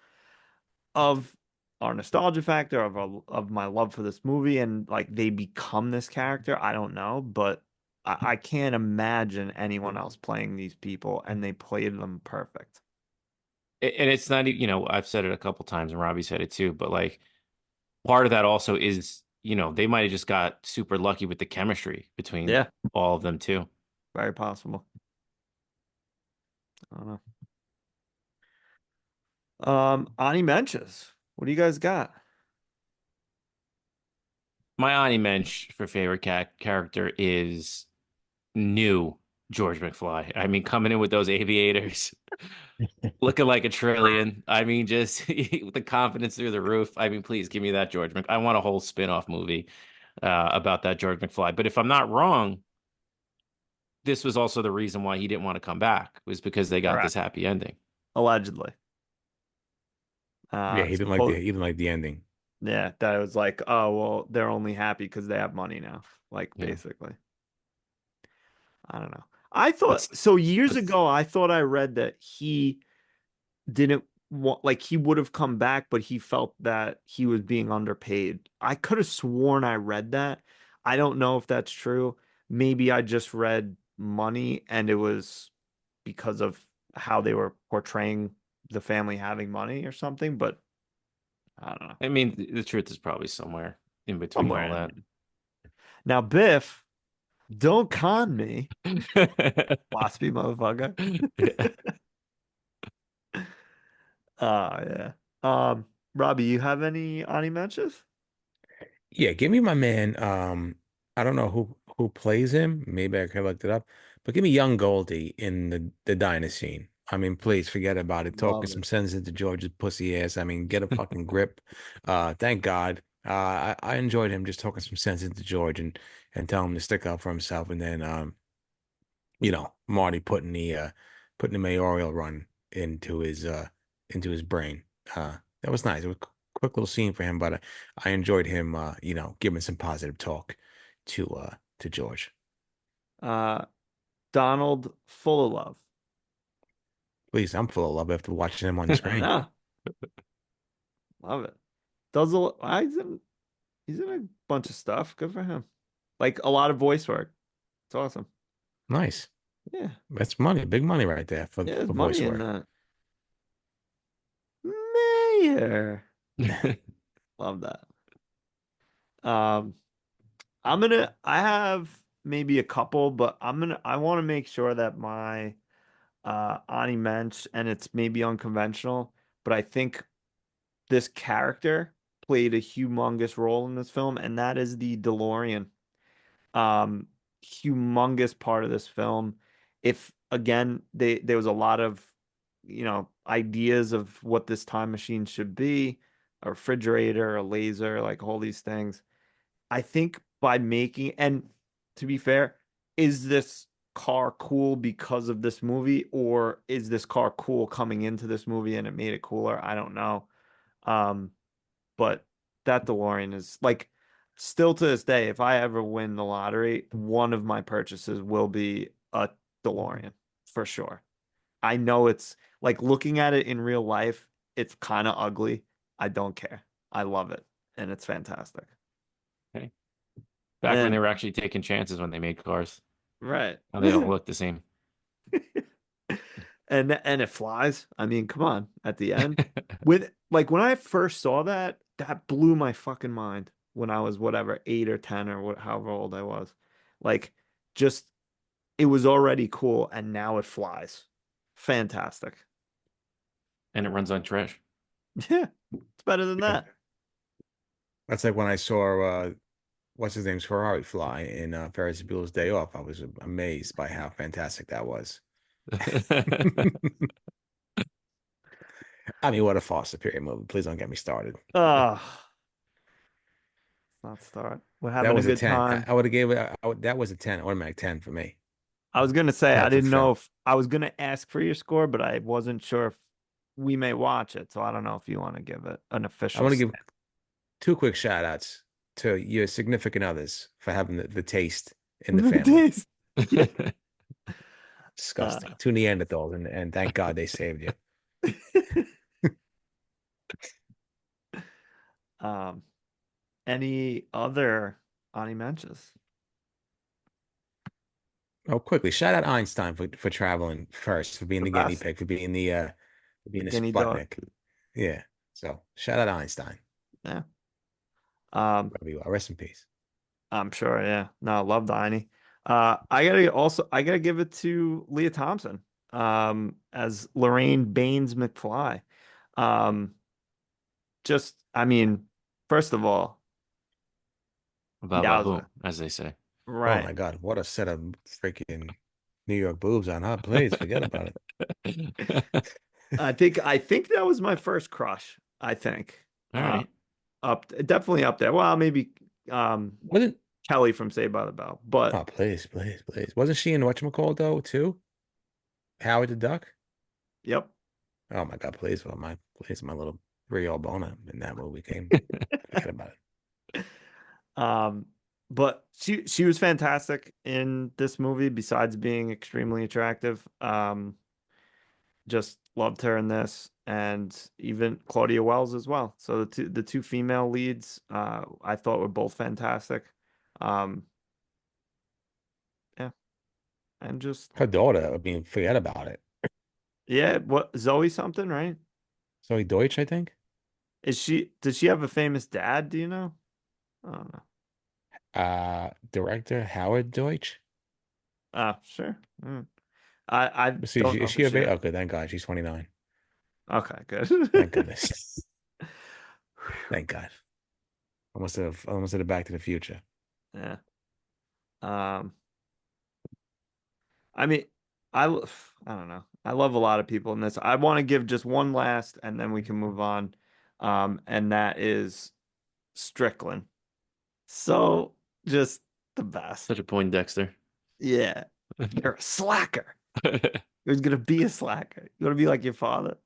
of our nostalgia factor of my love for this movie and like they become this character? I don't know, but I can't imagine anyone else playing these people, and they played them perfect. And it's not, I've said it a couple times, and Robbie said it too, but like part of that also is, they might have just got super lucky with the chemistry between Yeah, all of them too. very possible. I don't know. Ani Menches. What do you guys got? My honorary mensch for favorite character is new George McFly. I mean, coming in with those aviators, looking like a trillion. I mean, just with the confidence through the roof. I mean, please give me that George Mc. I want a whole spin-off movie about that George McFly. But if I'm not wrong, this was also the reason why he didn't want to come back was because they got this Correct. happy ending. Allegedly. Yeah, Supposed he didn't like the ending. Yeah, that was like, oh, well, they're only happy because they have money now. Like, Yeah, basically. I don't know. I but thought so years but ago, I thought I read that he didn't want, like, he would have come back, but he felt that he was being underpaid. I could have sworn I read that. I don't know if that's true. Maybe I just read money and it was because of how they were portraying the family having money or something, but I don't know. I mean, the truth is probably somewhere in between Somewhere all in that. there. Now, Biff, don't con me, waspy motherfucker. Yeah. Oh yeah. Robbie, you have any Ani mentions? Yeah, give me my man. I don't know who plays him. Maybe I could look it up. But give me young Goldie in the diner scene. I mean, please forget about it. Talking Love some it. sense into George's pussy ass. I mean, get a fucking grip. Thank God. I enjoyed him just talking some sense into George and telling him to stick up for himself. And then Marty putting the mayoral run into his brain. That was nice. It was a quick little scene for him, but I enjoyed him giving some positive talk to George. Uh, Donald full of love. Please, I'm full of love after watching him on the I screen. know. Love it. Does he's in a bunch of stuff. Good for him. Like a lot of voice work. It's awesome. Nice. Yeah. That's money, big money right there for Yeah, there's voice money in work. that. Mayor. Love that. Um, I have maybe a couple, but I want to make sure that my Ani Mensch, and it's maybe unconventional, but I think this character played a humongous role in this film, and that is the DeLorean. Um, Humongous part of this film. If again, there was a lot of, ideas of what this time machine should be, a refrigerator, a laser, like all these things. I think by making, and to be fair, is this car cool because of this movie, or is this car cool coming into this movie and it made it cooler? I don't know. Um, but that DeLorean is like still to this day, if I ever win the lottery, one of my purchases will be a DeLorean for sure. I know it's like looking at it in real life, it's kind of ugly. I don't care. I love it, and it's fantastic. Okay. Back when And they were actually taking chances when they made cars. right. Now they don't look the same. And it flies. I mean, come on, at the end. When I first saw that, that blew my fucking mind when I was whatever, 8 or 10 or however old I was. Like just it was already cool and now it flies. Fantastic. And it runs on trash. Yeah, it's better than that. That's like when I saw what's his name's Ferrari fly in Ferris Bueller's Day Off. I was amazed by how fantastic that was. I mean, what a far superior movie. Please don't get me started. Oh, not start. We're That having a was a good 10. time. I would have gave it that was a 10, automatic 10 for me. I was gonna say I Perfect didn't know film. if I was gonna ask for your score, but I wasn't sure if we may watch it. So I don't know if you want to give it an I official want to give stamp. 2 quick shout outs to your significant others for having the taste in the The family. taste. Yeah. Disgusting. 2 Neanderthals, and thank God they saved you. Um, any other Ani Menches? Oh, quickly, shout out Einstein for traveling first, for being The the guinea best. pig, for being the Guinea dog. Sputnik. Yeah. So shout out Einstein. Yeah. Um, Wherever you are. Rest in peace. I'm sure. Yeah. No, I love the Ani. I gotta give it to Lea Thompson, as Lorraine Baines McFly. Um, I mean, first of all, Baba yowza. boom, as they say. Oh Right. my God, what a set of freaking New York boobs on her. Please forget about it. I think that was my first crush, I think. All right. Definitely up there. Well, maybe Wasn't Kelly from Saved by the Bell, but oh please, please, please. Wasn't she in whatchamacallit though, too? Howard the Duck? yep. Oh my God, please. Well, my little 3-year-old boner in that movie came. Forget about it. Um, but she was fantastic in this movie, besides being extremely attractive. Just loved her in this, and even Claudia Wells as well. So the two female leads, I thought were both fantastic. Um, yeah, and just Her daughter, I mean, forget about it. yeah, what Zoe something, right? Zoe Deutsch, I think. Does she have a famous dad? Do you know? I don't know. Director Howard Deutsch. Sure. I Let's see, don't know is for she of age? sure. Okay, thank God. She's 29. Okay, good. Thank goodness. Thank God. Almost at a Back to the Future. Yeah. Um, I mean, I don't know. I love a lot of people in this. I want to give just one last, and then we can move on. And that is Strickland. So just the best. Such a Poindexter. Yeah. You're a slacker. You're gonna be a slacker. You want to be like your father.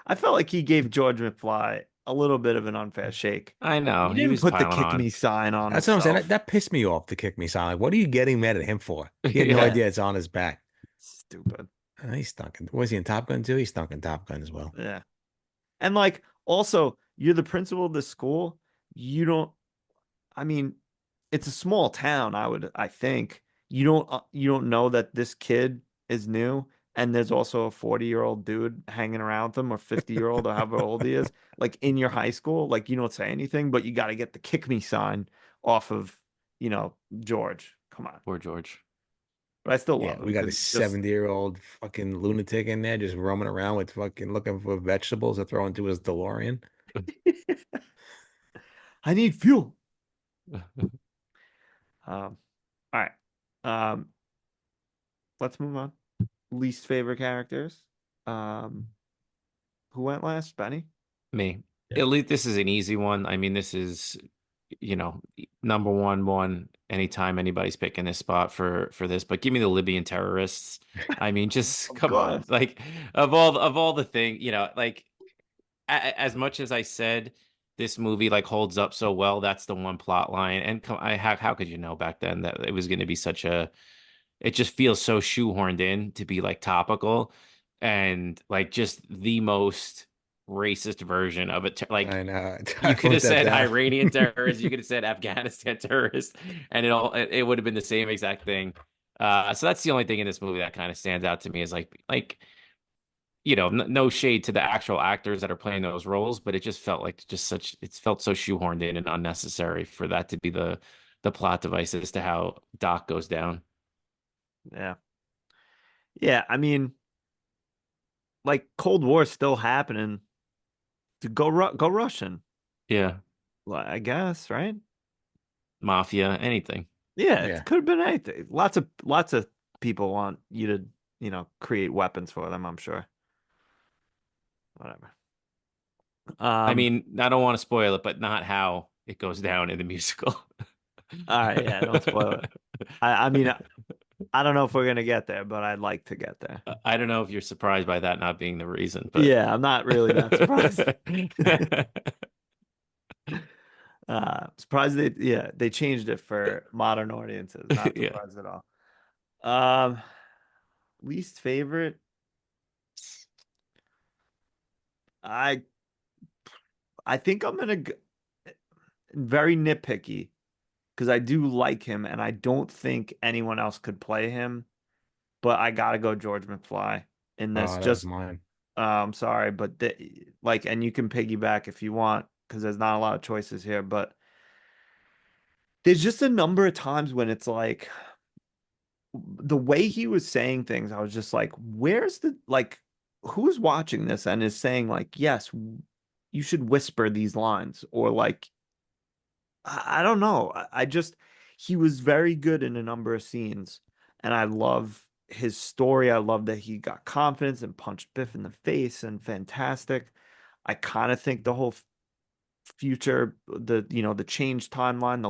I felt like he gave George McFly a little bit of an unfair shake. I know. He He didn't was put the piling kick on. me sign on That's what I'm saying. himself. That pissed me off to kick me silent. What are you getting mad at him for? He had no Yeah. idea it's on his back. Stupid. He stunk in. Was he in Top Gun too? He stunk in Top Gun as well. Yeah. And like also, you're the principal of the school. You don't, I mean, it's a small town, I think. You don't know that this kid is new and there's also a 40-year-old dude hanging around with him or 50-year-old or however old he is, like in your high school, like you don't say anything, but you got to get the kick me sign off of, George. Come on. Poor George. But I still Yeah, love him we got a because just 70-year-old fucking lunatic in there just roaming around with fucking looking for vegetables to throw into his DeLorean. I need fuel. All right. Um, let's move on. Least favorite characters. Um, who went last? Benny? Me. Yeah. At least this is an easy one. I mean, this is, number one anytime anybody's picking this spot for this. But give me the Libyan terrorists. I mean, just Of come on. course. Like of all the thing, like as much as I said this movie like holds up so well, that's the one plot line. And how could you know back then that it was going to be such a it just feels so shoehorned in to be like topical and like just the most racist version of it. Like I know. you I could have wrote that said down. Iranian terrorists, you could have said Afghanistan terrorists, and it would have been the same exact thing. So that's the only thing in this movie that kind of stands out to me is like no shade to the actual actors that are playing those roles, but it just felt like it felt so shoehorned in and unnecessary for that to be the plot device as to how Doc goes down. Yeah. Yeah, I mean, like Cold War is still happening. To go Russian. Yeah, Well, I guess, right? mafia, anything. Yeah, it Yeah. could have been anything. Lots of people want you to, create weapons for them, I'm sure. Whatever. I Um, mean, I don't want to spoil it, but not how it goes down in the musical. all right, yeah, don't spoil it. I mean, I don't know if we're gonna get there, but I'd like to get there. I don't know if you're surprised by that not being the reason, but Yeah, I'm not really that surprised. Surprised they changed it for modern audiences. Not yeah. surprised at all. Um, least favorite. I I think I'm gonna very nitpicky because I do like him and I don't think anyone else could play him, but I gotta go George McFly in this. Oh, that was Just mine. I'm sorry, but and you can piggyback if you want because there's not a lot of choices here, but there's just a number of times when it's like the way he was saying things, I was just like, where's the like who's watching this and is saying like, yes, you should whisper these lines or like I don't know. I just he was very good in a number of scenes, and I love his story. I love that he got confidence and punched Biff in the face, and fantastic. I kind of think the whole future, the change timeline,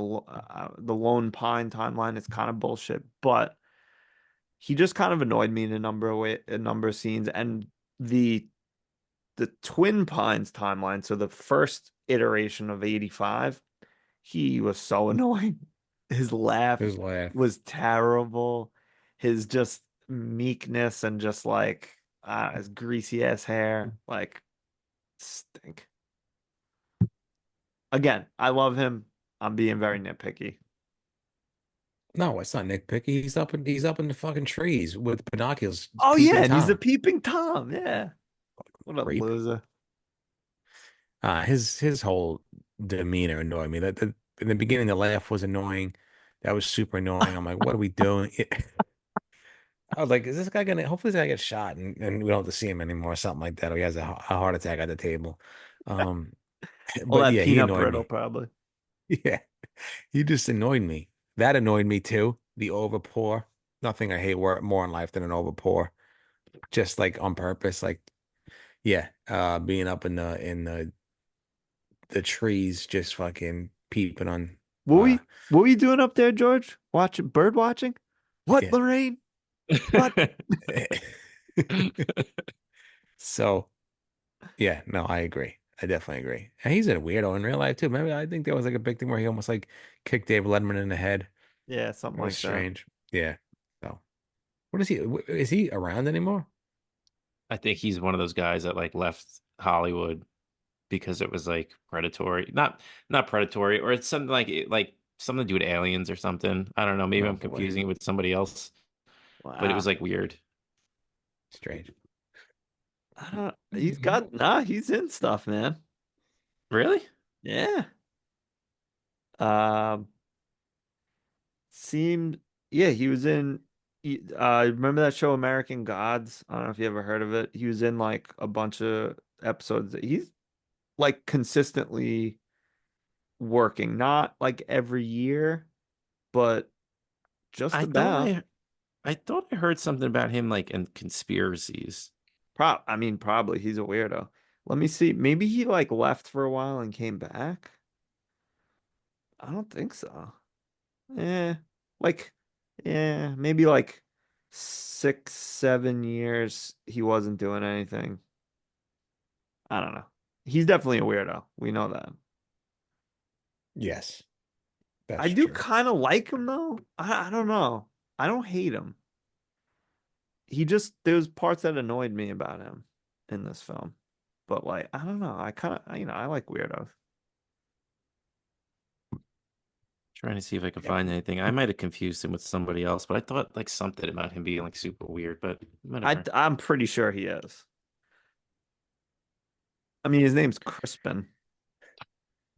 the Lone Pine timeline is kind of bullshit, but he just kind of annoyed me in a number of scenes, and the the Twin Pines timeline, so the first iteration of 85. He was so annoying. His laugh His laugh. was terrible. His just meekness and just like his greasy ass hair, like stink. Again, I love him. I'm being very nitpicky. No, it's not nitpicky. He's up in the fucking trees with binoculars, Oh yeah, peeping and he's a Tom. peeping Tom. Yeah. What a Creep. loser. His whole demeanor annoyed me. That in the beginning, the laugh was annoying. That was super annoying. I'm like, what are we doing? I was like, is this guy gonna? Hopefully, this guy gets shot and we don't have to see him anymore, or something like that, or he has a heart attack at the table. Um, All but that yeah, he peanut annoyed brittle, me. probably. Yeah, he just annoyed me. That annoyed me too. The overpour. Nothing I hate more in life than an overpour. Just like on purpose. Like, yeah, being up in the trees, just fucking peeping on. What Uh, we what were you doing up there, George? Watching bird watching? What, yeah. Lorraine? What? So, yeah, no, I agree. I definitely agree. And he's a weirdo in real life too. Maybe I think there was like a big thing where he almost like kicked David Letterman in the head. Yeah, something It was like that. strange. Yeah. So, what is he? Is he around anymore? I think he's one of those guys that like left Hollywood because it was like predatory, not predatory, or it's something like something to do with aliens or something. I don't know. Maybe Oh I'm boy, confusing it with somebody else, but it was Wow. like weird. strange. I don't, he's got nah, he's in stuff, man. Really? Yeah. Um, seemed yeah, he was in remember that show American Gods? I don't know if you ever heard of it. He was in like a bunch of episodes. He's like consistently working, not like every year, but just I thought about. I thought I heard something about him like in conspiracies. I mean, probably he's a weirdo. Let me see. Maybe he like left for a while and came back. I don't think so. Eh, like, yeah, maybe like 6, 7 years he wasn't doing anything. I don't know. He's definitely a weirdo. We know that. Yes, that's I do true. kind of like him though. I don't know. I don't hate him. He just there's parts that annoyed me about him in this film. But like, I don't know. I kind of, I like weirdos. Trying to see if I can Yep. find anything. I might have confused him with somebody else, but I thought like something about him being like super weird, but whatever. I'm pretty sure he is. I mean, his name's Crispin.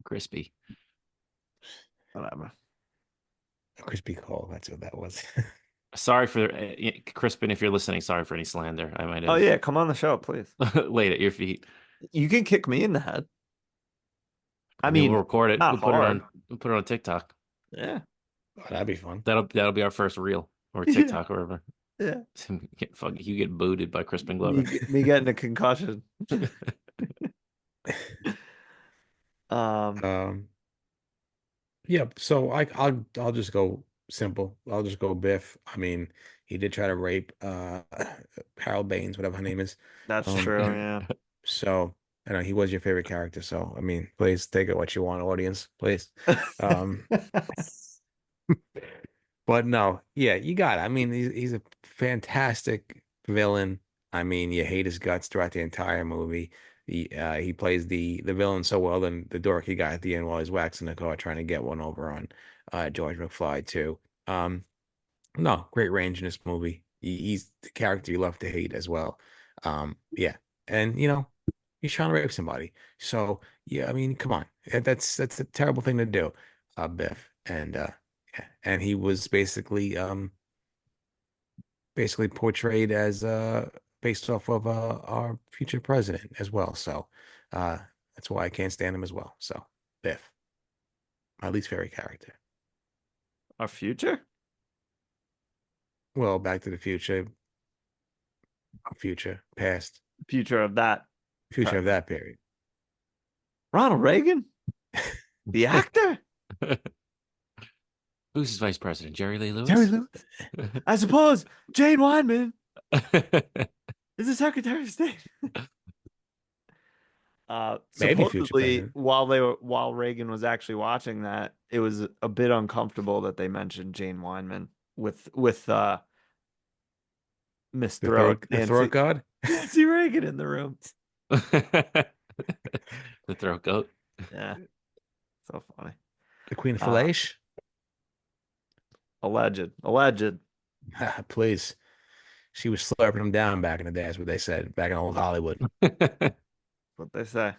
Crispy. Whatever. A crispy call. That's what that was. Sorry for Crispin, if you're listening, sorry for any slander. I might Oh have yeah, come on the show, please. laid at your feet. You can kick me in the head. I I mean, we'll mean, record it. not hard. We'll put it on TikTok. Yeah. Oh, that'd be fun. That'll be our first reel or Yeah. TikTok or whatever. Yeah. You get booted by Crispin Glover. Me getting a concussion. Um, Um, yeah. So I'll just go simple. I'll just go Biff. I mean, he did try to rape Harold Baines, whatever her name is. that's Um, true, yeah. so I know he was your favorite character. So I mean, please take it what you want, audience, please. Um, But no, yeah, you got it. I mean, he's a fantastic villain. I mean, you hate his guts throughout the entire movie. He plays the villain so well, and the dork he got at the end while he's waxing the car trying to get one over on George McFly too. No, great range in this movie. He's the character you love to hate as well. Yeah, and he's trying to rape somebody. So yeah, I mean, come on, that's a terrible thing to do, Biff. And yeah, and he was basically portrayed as based off of our future president as well. So uh, that's why I can't stand him as well. So Biff, my least favorite character. Our future? Well, Back to the Future, future, past, Future of that. future of President. that period. Ronald Reagan? The actor? Who's his vice president? Jerry Lee Lewis? Jerry Lewis. I suppose Jane Wyman is the Secretary of State. Maybe future Supposedly, president. while Reagan was actually watching that, it was a bit uncomfortable that they mentioned Jane Wyman with Miss Throat, The throat god, Nancy Reagan in the room. The throat goat. Yeah, so funny. the Queen of Uh, Falaise. alleged. Please, she was slurping him down back in the day. That's what they said back in old Hollywood. What they say.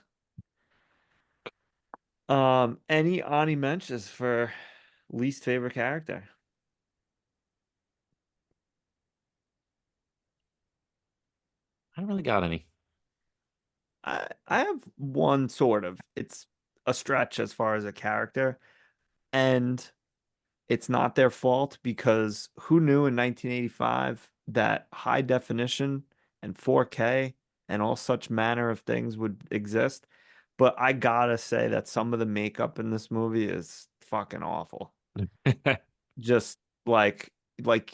Any Ani mentions for least favorite character? I don't really got any. I have one sort of. It's a stretch as far as a character, and it's not their fault because who knew in 1985 that high definition and 4K and all such manner of things would exist? But I gotta say that some of the makeup in this movie is fucking awful. Just like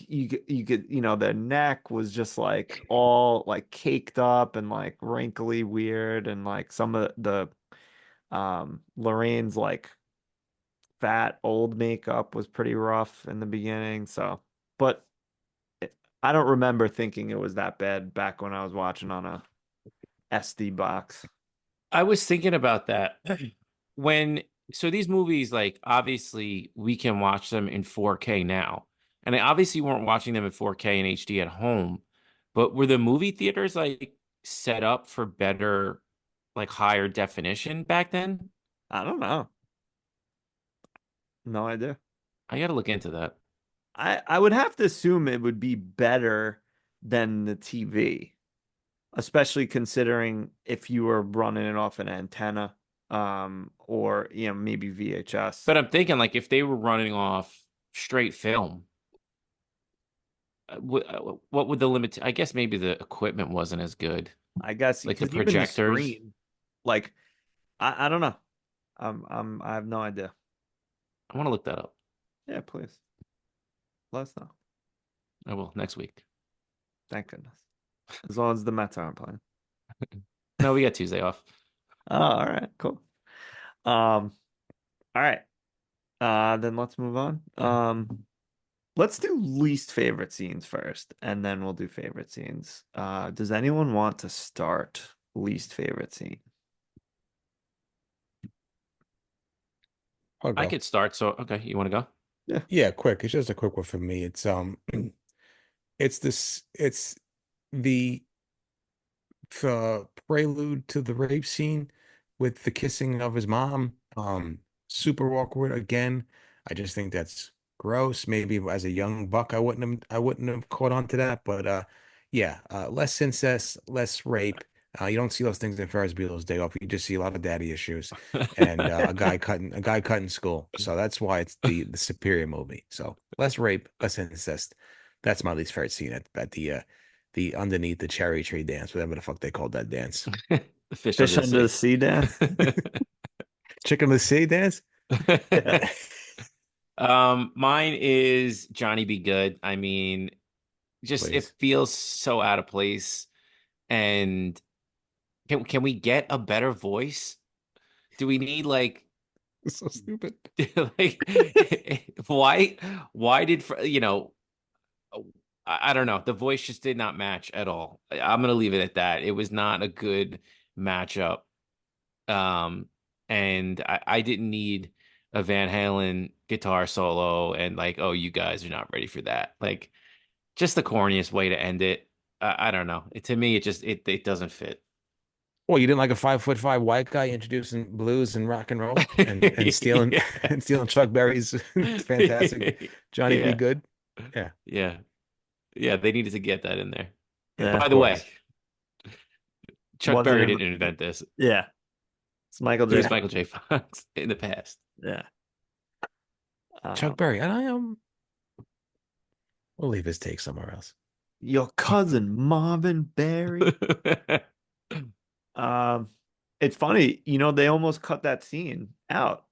you could their neck was just like all like caked up and like wrinkly weird, and like some of the Lorraine's like fat old makeup was pretty rough in the beginning. So but I don't remember thinking it was that bad back when I was watching on a SD box. I was thinking about that when so these movies, like obviously we can watch them in 4K now. And I obviously weren't watching them in 4K and HD at home, but were the movie theaters like set up for better, like higher definition back then? I don't know. No idea. I gotta look into that. I would have to assume it would be better than the TV, especially considering if you were running it off an antenna, or maybe VHS. But I'm thinking like if they were running off straight film, what would the limit? I guess maybe the equipment wasn't as good, I guess like the because even the projectors. screen, like I don't know. I have no idea. I want to look that up. Yeah, please let us know. I will next week. Thank goodness. As long as the Mets aren't playing. No, we got Tuesday off. Oh, all right, cool. All right. Then let's move on. Let's do least favorite scenes first, and then we'll do favorite scenes. Does anyone want to start least favorite scene? I'll I go. could start. So, okay, you want to go? Yeah, quick. It's just a quick one for me. It's the prelude to the rape scene with the kissing of his mom. Super awkward again. I just think that's gross. Maybe as a young buck, I wouldn't have caught on to that. But yeah, less incest, less rape. You don't see those things in Ferris Bueller's Day Off. You just see a lot of daddy issues and a guy cutting school. So that's why it's the superior movie. So less rape, less incest. That's my least favorite scene at the underneath the cherry tree dance, whatever the fuck they called that dance. The fish Fish under the sea dance. Chicken with sea dance? Mine is Johnny Be Good. I mean, just it Please. feels so out of place. And can we get a better voice? Do we need like It's so stupid. like why did I don't know. The voice just did not match at all. I'm gonna leave it at that. It was not a good matchup. And I didn't need a Van Halen guitar solo and like, oh, you guys are not ready for that. Like, just the corniest way to end it. I don't know. To me, it doesn't fit. Well, you didn't like a 5'5" white guy introducing blues and rock and roll and stealing Yeah. and stealing Chuck Berry's fantastic Johnny Be Yeah. Good. Yeah, Yeah. Yeah. They needed to get that in there. Yeah, By of the way, course. Chuck wasn't Berry him. didn't invent this. Yeah, it's Michael It J. was Michael J. Fox in the past. Yeah. Chuck Berry. And we'll leave his take somewhere else. Your cousin Marvin Berry. It's funny, they almost cut that scene out,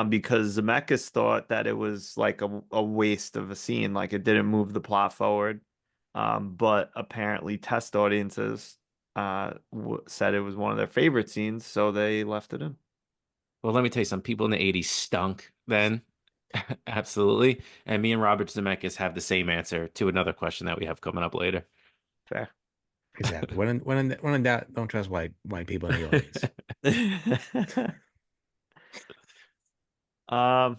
because Zemeckis thought that it was like a waste of a scene, like it didn't move the plot forward. But apparently test audiences said it was one of their favorite scenes, so they left it in. Well, let me tell you, some people in the 80s stunk then. Absolutely. And me and Robert Zemeckis have the same answer to another question that we have coming up later. Fair. Exactly. When in doubt, don't trust white people in the audience. Wow,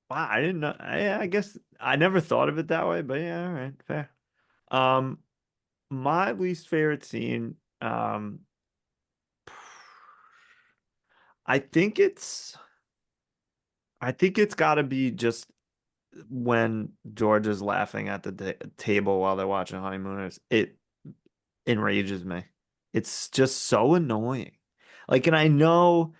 I didn't know. I guess I never thought of it that way, but yeah, all right, fair. Um, my least favorite scene, I think it's I think it's got to be just when George is laughing at the table while they're watching Honeymooners. It enrages me. It's just so annoying. Like, and I know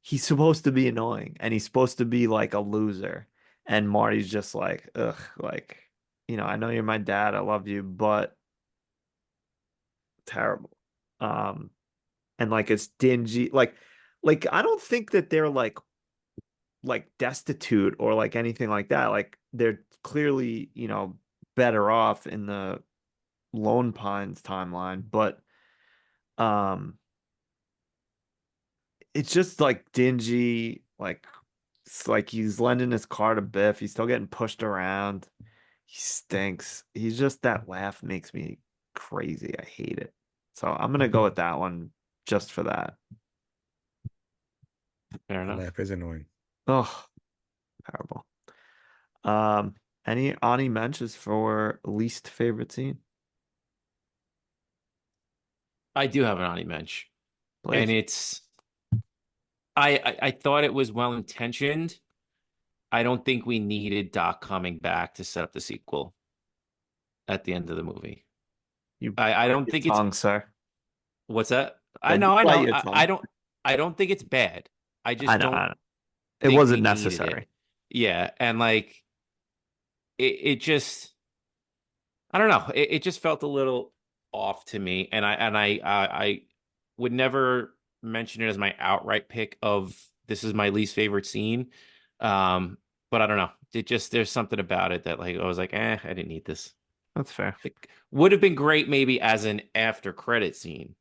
he's supposed to be annoying and he's supposed to be like a loser. And Marty's just like, ugh, like, I know you're my dad. I love you, but terrible. Um, and like it's dingy. Like I don't think that they're like destitute or like anything like that. Like they're clearly, better off in the Lone Pines timeline, but um it's just like dingy, like it's like he's lending his car to Biff. He's still getting pushed around. He stinks. He's just that laugh makes me crazy. I hate it. So I'm gonna go with that one just for that. Fair The enough. laugh is annoying. Oh, terrible. Um, any honorary mentions for least favorite scene, I do have an Ani mensch, and please? it's I thought it was well intentioned. I don't think we needed Doc coming back to set up the sequel at the end of the movie. You I bite don't your think it's tongue, sir. what's that? I Said you know, I bite know. your I tongue. don't I don't think it's bad. I I just know, don't I know. It think we wasn't needed it. necessary. Yeah, and like it just I don't know. It just felt a little off to me, and I would never mention it as my outright pick of this is my least favorite scene. Um, but I don't know. It just there's something about it that like I was like, I didn't need this. That's fair. It would have been great maybe as an after credit scene,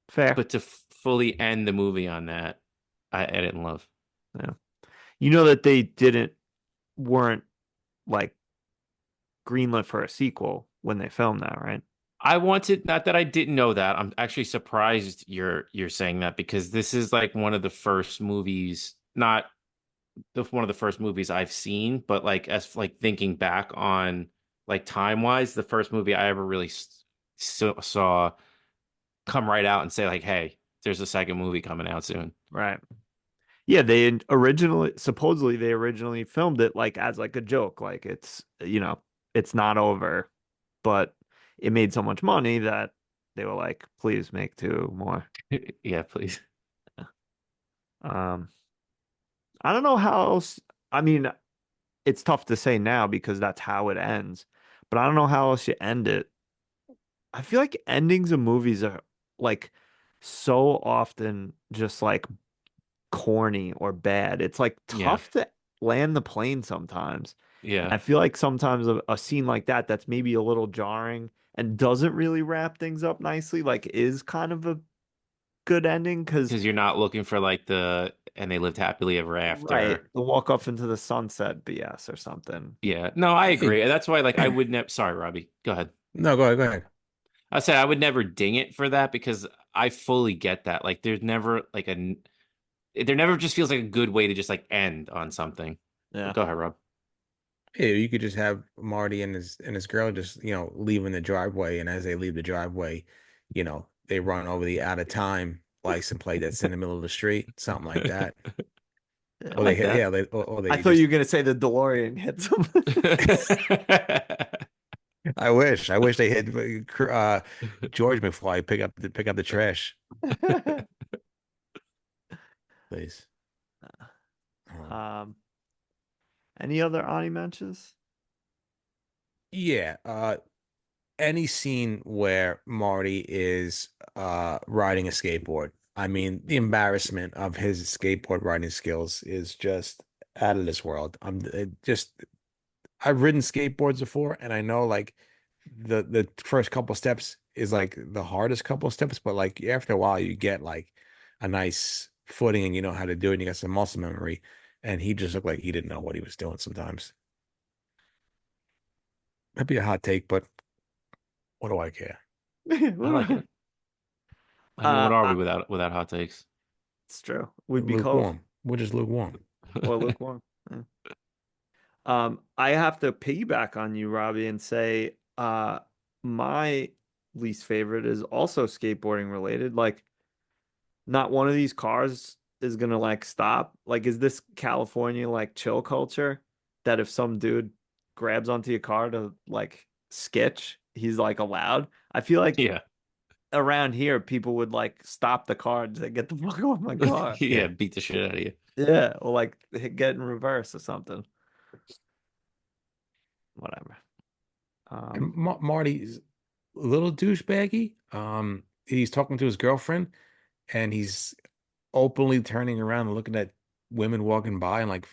Fair. but to fully end the movie on that, I didn't love. Yeah. You know that they weren't like greenlit for a sequel when they filmed that, right? I wanted not that I didn't know that. I'm actually surprised you're saying that because this is like one of the first movies, not one of the first movies I've seen, but like as like thinking back on like time wise, the first movie I ever really saw come right out and say like, "Hey, there's a second movie coming out soon." Right. Yeah, they originally supposedly they originally filmed it like as like a joke, like it's not over, but it made so much money that they were like, please make two more. Yeah, please. Um, I don't know how else. I mean, it's tough to say now because that's how it ends, but I don't know how else you end it. I feel like endings of movies are like so often just like corny or bad. It's like Yeah, tough to land the plane sometimes. And yeah. I feel like sometimes a scene like that that's maybe a little jarring and doesn't really wrap things up nicely, like is kind of a good ending because Because you're not looking for like the and they lived happily ever right, after. the walk off into the sunset BS or something. Yeah, no, I Hey, agree. That's why like I would never. Sorry, Robbie. Go ahead. no, go ahead, go ahead. I said I would never ding it for that because I fully get that. Like, there never just feels like a good way to just like end on something. But Yeah. go ahead, Rob. Hey, you could just have Marty and his girl just, leaving the driveway, and as they leave the driveway, they run over the out of time license plate that's in the middle of the street, something like that. I Or they like hit, that. yeah, or I they thought you just. were gonna say the DeLorean hits him. I wish they hit George McFly pick up the trash, please. Um, Um, any other Ani mentions? yeah, any scene where Marty is riding a skateboard. I mean, the embarrassment of his skateboard riding skills is just out of this world. I've ridden skateboards before, and I know like the first couple steps is like the hardest couple steps, but like after a while you get like a nice footing and you know how to do it and you got some muscle memory. And he just looked like he didn't know what he was doing sometimes. That'd be a hot take, but what do I care? I like it. I mean, what are we Uh, without hot takes? it's true. We'd be cold Lukewarm. We're just lukewarm. or lukewarm. Yeah. I have to piggyback on you, Robbie, and say, my least favorite is also skateboarding related. Like, not one of these cars is gonna like stop. Like, is this California like chill culture that if some dude grabs onto your car to like sketch, he's like allowed? I feel like Yeah. around here, people would like stop the car and say, "Get the fuck off my car." Yeah, Yeah. beat the shit out of you. Yeah, or like get in reverse or something. Whatever. And Marty's a little douchebaggy. He's talking to his girlfriend and he's openly turning around and looking at women walking by and like,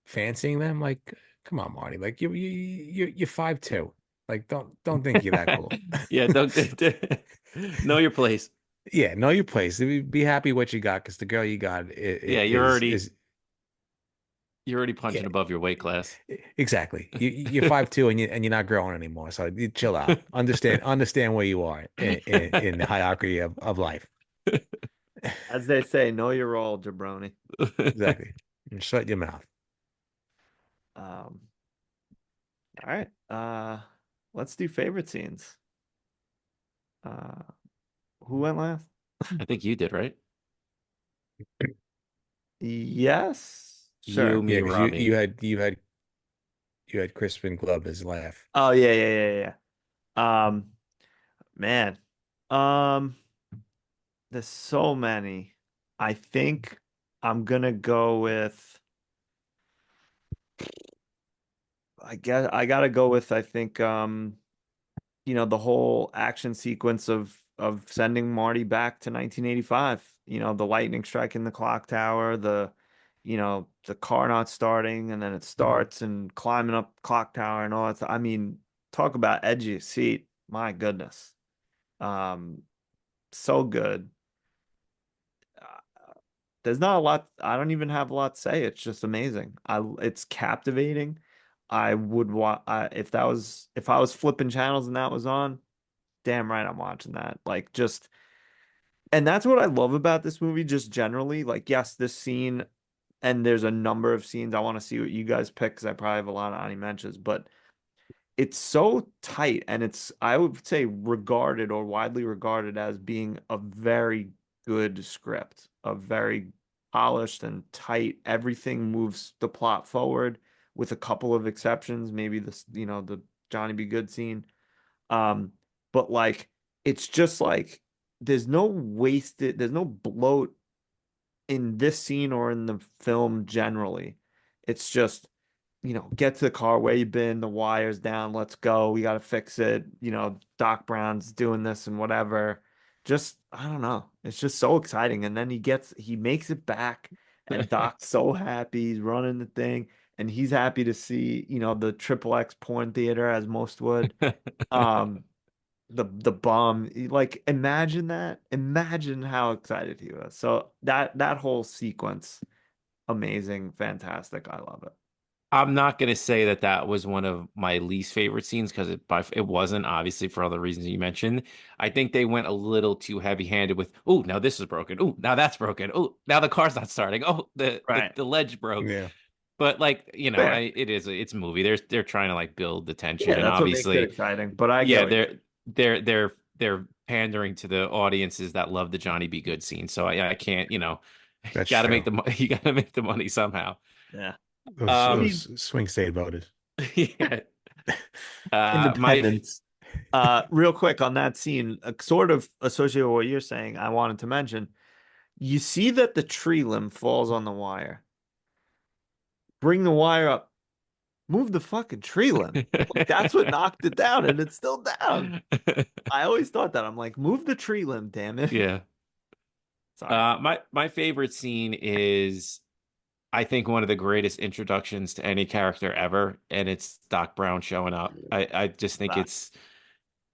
fancying them. Like, come on, Marty. Like you're 5'2". Like, don't think you're that cool. Yeah, don't know your place. Yeah, know your place. Be happy what you got because the girl you got Yeah, you're already You're already punching Yeah, above your weight class. exactly. You're 5'2" and you're not growing anymore. So you chill out. Understand where you are in the hierarchy of life. As they say, know your role, jabroni. Exactly. And shut your mouth. Um, all right. Let's do favorite scenes. Uh, who went last? I think you did, right? Yes, You, sure. Yeah, me, because you Robbie. you had Crispin Glover's laugh. Oh yeah. Man, um, there's so many. I think I'm gonna go with. I guess I gotta go with. I think the whole action sequence of sending Marty back to 1985. The lightning striking the clock tower, the car not starting, and then it starts and climbing up clock tower and all that. I mean, talk about edgy seat. My goodness. Um, so good. There's not a lot. I don't even have a lot to say. It's just amazing. It's captivating. I would want if I was flipping channels and that was on, damn right I'm watching that. Like just and that's what I love about this movie just generally. Like yes, this scene and there's a number of scenes I want to see what you guys pick because I probably have a lot of Ani mentions, but it's so tight and it's I would say regarded or widely regarded as being a very good script, a very polished and tight. Everything moves the plot forward with a couple of exceptions, maybe the Johnny Be Good scene. Um, but like it's just like there's no bloat in this scene or in the film generally. It's just get to the car where you been, the wire's down, let's go. We got to fix it. Doc Brown's doing this and whatever. Just, I don't know. It's just so exciting. And then he makes it back, and Doc's so happy. He's running the thing, and he's happy to see, the triple X porn theater, as most would. Um, the bomb, like, imagine that. Imagine how excited he was. So that whole sequence, amazing, fantastic. I love it. I'm not gonna say that that was one of my least favorite scenes because it wasn't, obviously, for all the reasons you mentioned. I think they went a little too heavy-handed with, oh, now this is broken. Oh, now that's broken. Oh, now the car's not starting. Oh, the the, Right. the ledge broke. Yeah. But like, Fair. it's a movie. They're trying to like build the tension, Yeah, and that's what makes it obviously, exciting. But I get yeah, what you they're pandering to the audiences that love the Johnny B. Good scene. So I can't, That's gotta make true. you gotta make the money somehow. Yeah. Those I Um, mean, those swing state voters. yeah. My independence. Real quick on that scene, sort of associated with what you're saying, I wanted to mention, you see that the tree limb falls on the wire. Bring the wire up. Move the fucking tree limb. Like that's what knocked it down, and it's still down. I always thought that. I'm like, move the tree limb, damn it. Yeah. Sorry. My favorite scene is, I think, one of the greatest introductions to any character ever, and it's Doc Brown showing up. I just think Nah.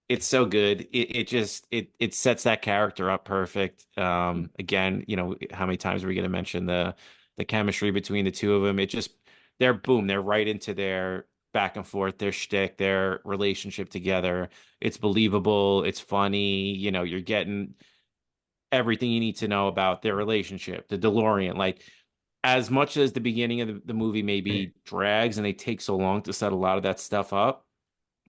it's so good. It sets that character up perfect. Again, how many times are we going to mention the chemistry between the two of them? They're right into their back and forth, their shtick, their relationship together. It's believable. It's funny. You're getting everything you need to know about their relationship, the DeLorean. Like, as much as the beginning of the movie maybe drags and they take so long to set a lot of that stuff up,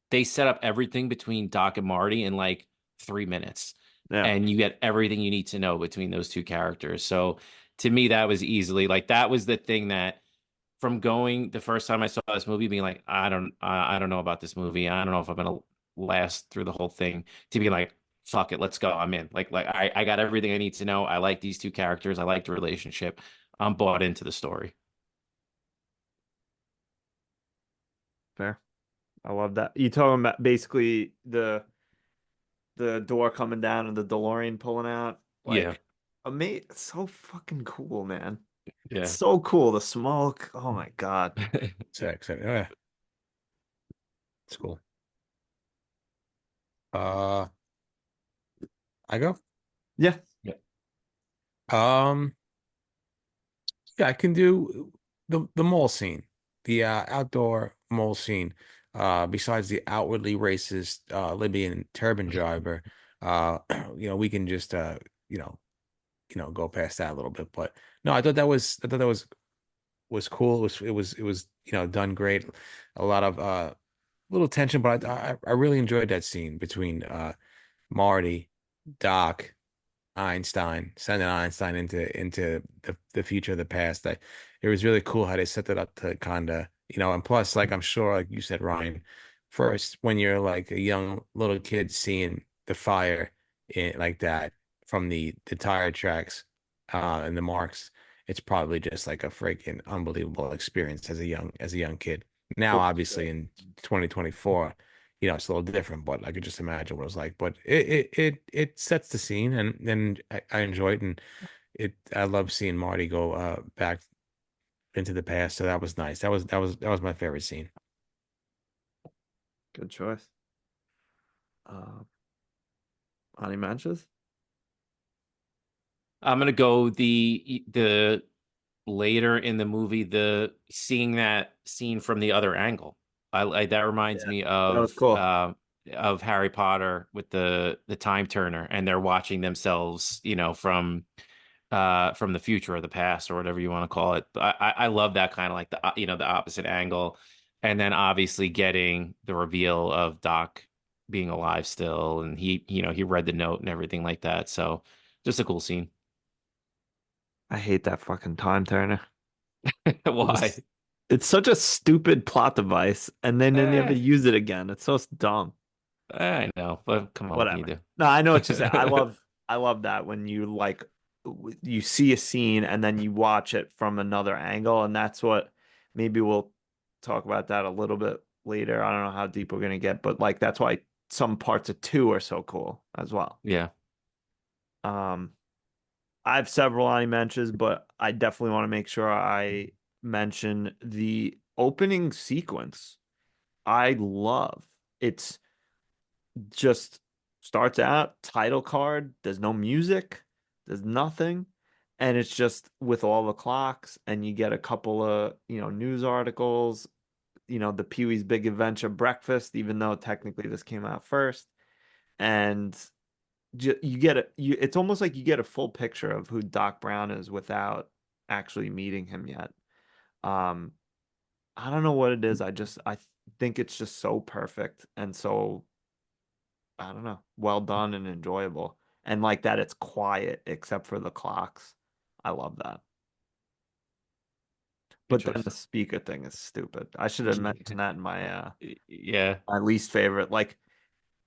they set up everything between Doc and Marty in like 3 minutes. Yeah. And you get everything you need to know between those two characters. So to me, that was easily like that was the thing that, from going the first time I saw this movie, being like, I don't know about this movie. I don't know if I'm gonna last through the whole thing, to be like, fuck it, let's go. I'm in. Like I got everything I need to know. I like these two characters. I like the relationship. I'm bought into the story. Fair. I love that. You talking about basically the door coming down and the DeLorean pulling out. Yeah. Like, amazing. So fucking cool, man. It's Yeah. so cool. The smoke. Oh my God. Sex. Yeah, it's cool. Uh, I go. Yeah. Yeah. Um, yeah, I can do. the mall scene, the outdoor mall scene. Besides the outwardly racist Libyan turban driver, uh, we can just you know, go past that a little bit. But no, I thought that was cool. It was done great. A lot of little tension, but I really enjoyed that scene between Marty, Doc, Einstein, sending Einstein into the future of the past. It was really cool how they set that up to kind of, and plus, like I'm sure, like you said, Ryan, first when you're like a young little kid seeing the fire like that from the tire tracks and the marks, it's probably just like a freaking unbelievable experience as a young kid. Now, obviously, in 2024 it's a little different, but I could just imagine what it was like. But it sets the scene, and I enjoy it, and I love seeing Marty go back into the past. So that was nice. That was my favorite scene. Good choice. Uh, Honey Manches? I'm gonna go the later in the movie, the seeing that scene from the other angle. That reminds Yeah, me that was cool. of Harry Potter with the time turner, and they're watching themselves, from the future or the past or whatever you want to call it. But I love that kind of like the opposite angle, and then obviously getting the reveal of Doc being alive still, and he read the note and everything like that. So just a cool scene. I hate that fucking time turner. Why? It's such a stupid plot device, and then they never Eh, use it again. It's so dumb. I know, but come on, what can you Whatever. do? No, I know what you're saying. I love that when you you see a scene and then you watch it from another angle, and that's what maybe we'll talk about that a little bit later. I don't know how deep we're gonna get, but like that's why some parts of two are so cool as well. Yeah. Um, I have several honorary mentions, but I definitely want to make sure I mention the opening sequence. I love it's just starts out title card. There's no music, there's nothing, and it's just with all the clocks, and you get a couple of news articles. The Pee Wee's Big Adventure breakfast, even though technically this came out first, and you get it. It's almost like you get a full picture of who Doc Brown is without actually meeting him yet. Um, I don't know what it is. I think it's just so perfect and so I don't know, well done and enjoyable. And like that, it's quiet except for the clocks. I love that. Good But then the choice. speaker thing is stupid. I should have mentioned that in Yeah. my least favorite. Like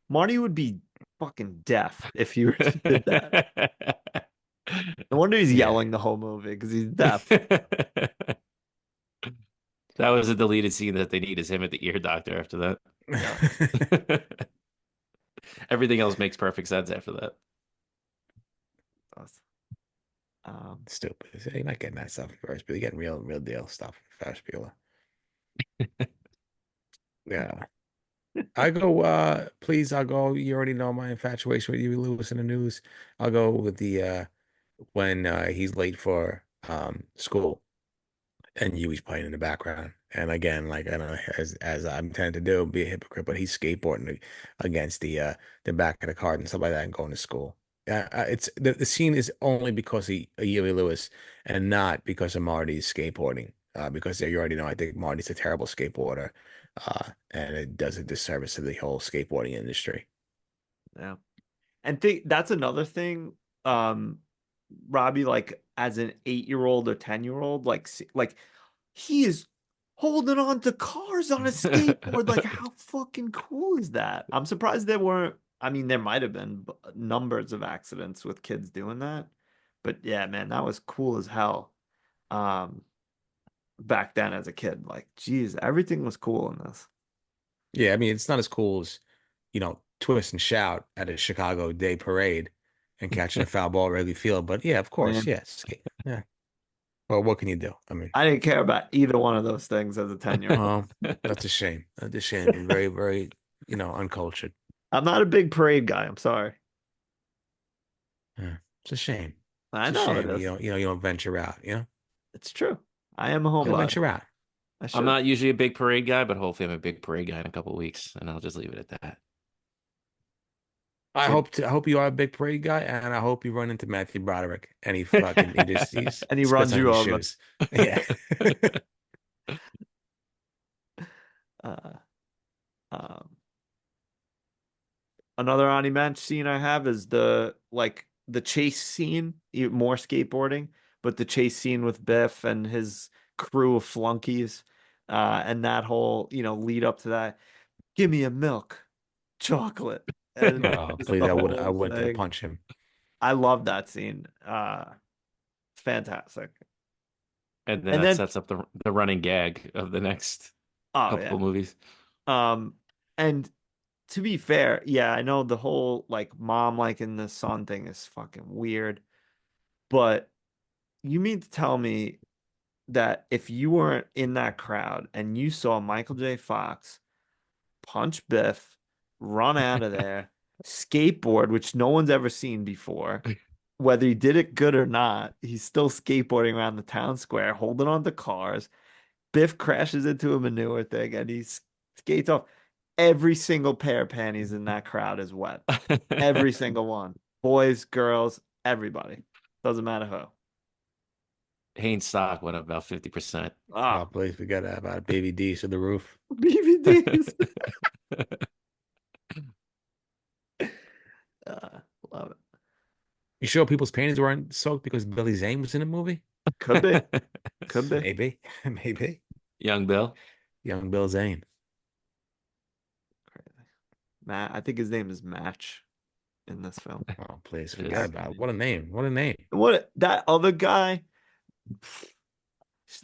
Marty would be fucking deaf if he did that. No wonder he's Yeah. yelling the whole movie because he's deaf. That was a deleted scene that they need is him at the ear doctor after Yeah. that. Everything else makes perfect sense after that. Um, Stupid. You're not getting that stuff in first, but you're getting real deal stuff in first, Bueller. Yeah. I go, please, I'll go. You already know my infatuation with Huey Lewis in the news. I'll go with the when he's late for school and Huey's playing in the background. And again, like I don't know, as I'm tend to do, be a hypocrite, but he's skateboarding against the back of the cart and stuff like that and going to school. It's the scene is only because of Huey Lewis and not because of Marty's skateboarding. Because you already know, I think Marty's a terrible skateboarder, and it does a disservice to the whole skateboarding industry. yeah. And that's another thing. Um, Robbie, like as an 8-year-old or 10-year-old, like he is holding on to cars on a skateboard. Like, how fucking cool is that? I'm surprised there weren't. I mean, there might have been numbers of accidents with kids doing that, but yeah, man, that was cool as hell. Um, Back then as a kid, like, geez, everything was cool in this. Yeah, I mean, it's not as cool as, twist and shout at a Chicago Day parade and catching a foul ball at Wrigley Field. But yeah, of course, Man, yes. Yeah. Well, what can you do? I mean, I didn't care about either one of those things as a 10-year-old. that's a shame. That's a shame. You're very, very, uncultured. I'm not a big parade guy. I'm sorry. Yeah. It's a shame. I It's a know it shame. is. You don't venture out, It's true. I am a He'll homebody. venture out. I I'm should. not usually a big parade guy, but hopefully I'm a big parade guy in a couple weeks, and I'll just leave it at that. I So- hope you are a big parade guy, and I hope you run into Matthew Broderick and he and he spits runs on you your over. shoes. Yeah. Uh, um, Another Onimatch scene I have is the chase scene, more skateboarding, but the chase scene with Biff and his crew of flunkies, and that whole lead up to that. Give me a milk, chocolate, and Oh, just please, the I whole wanted to thing. punch him. I love that scene. Fantastic. And then And that then, sets up the running gag of the next oh yeah. couple movies. And to be fair, yeah, I know the whole like mom liking the son thing is fucking weird, but you mean to tell me that if you weren't in that crowd and you saw Michael J. Fox punch Biff, run out of there, skateboard, which no one's ever seen before, whether he did it good or not, he's still skateboarding around the town square, holding on to cars. Biff crashes into a manure thing and he skates off. Every single pair of panties in that crowd is wet. Every single one. Boys, girls, everybody. Doesn't matter who. Hanes stock went up about 50%. Oh, Ah, please forget about Baby D to the roof. BVDs. uh, Love it. You sure people's panties weren't soaked because Billy Zane was in the movie? Could be. Could be. Maybe. Maybe. Young Bill. Young Bill Zane. Crazy. Matt, I think his name is Match in this film. Oh, please It forget is. about it. What a name. What a name. What that other guy,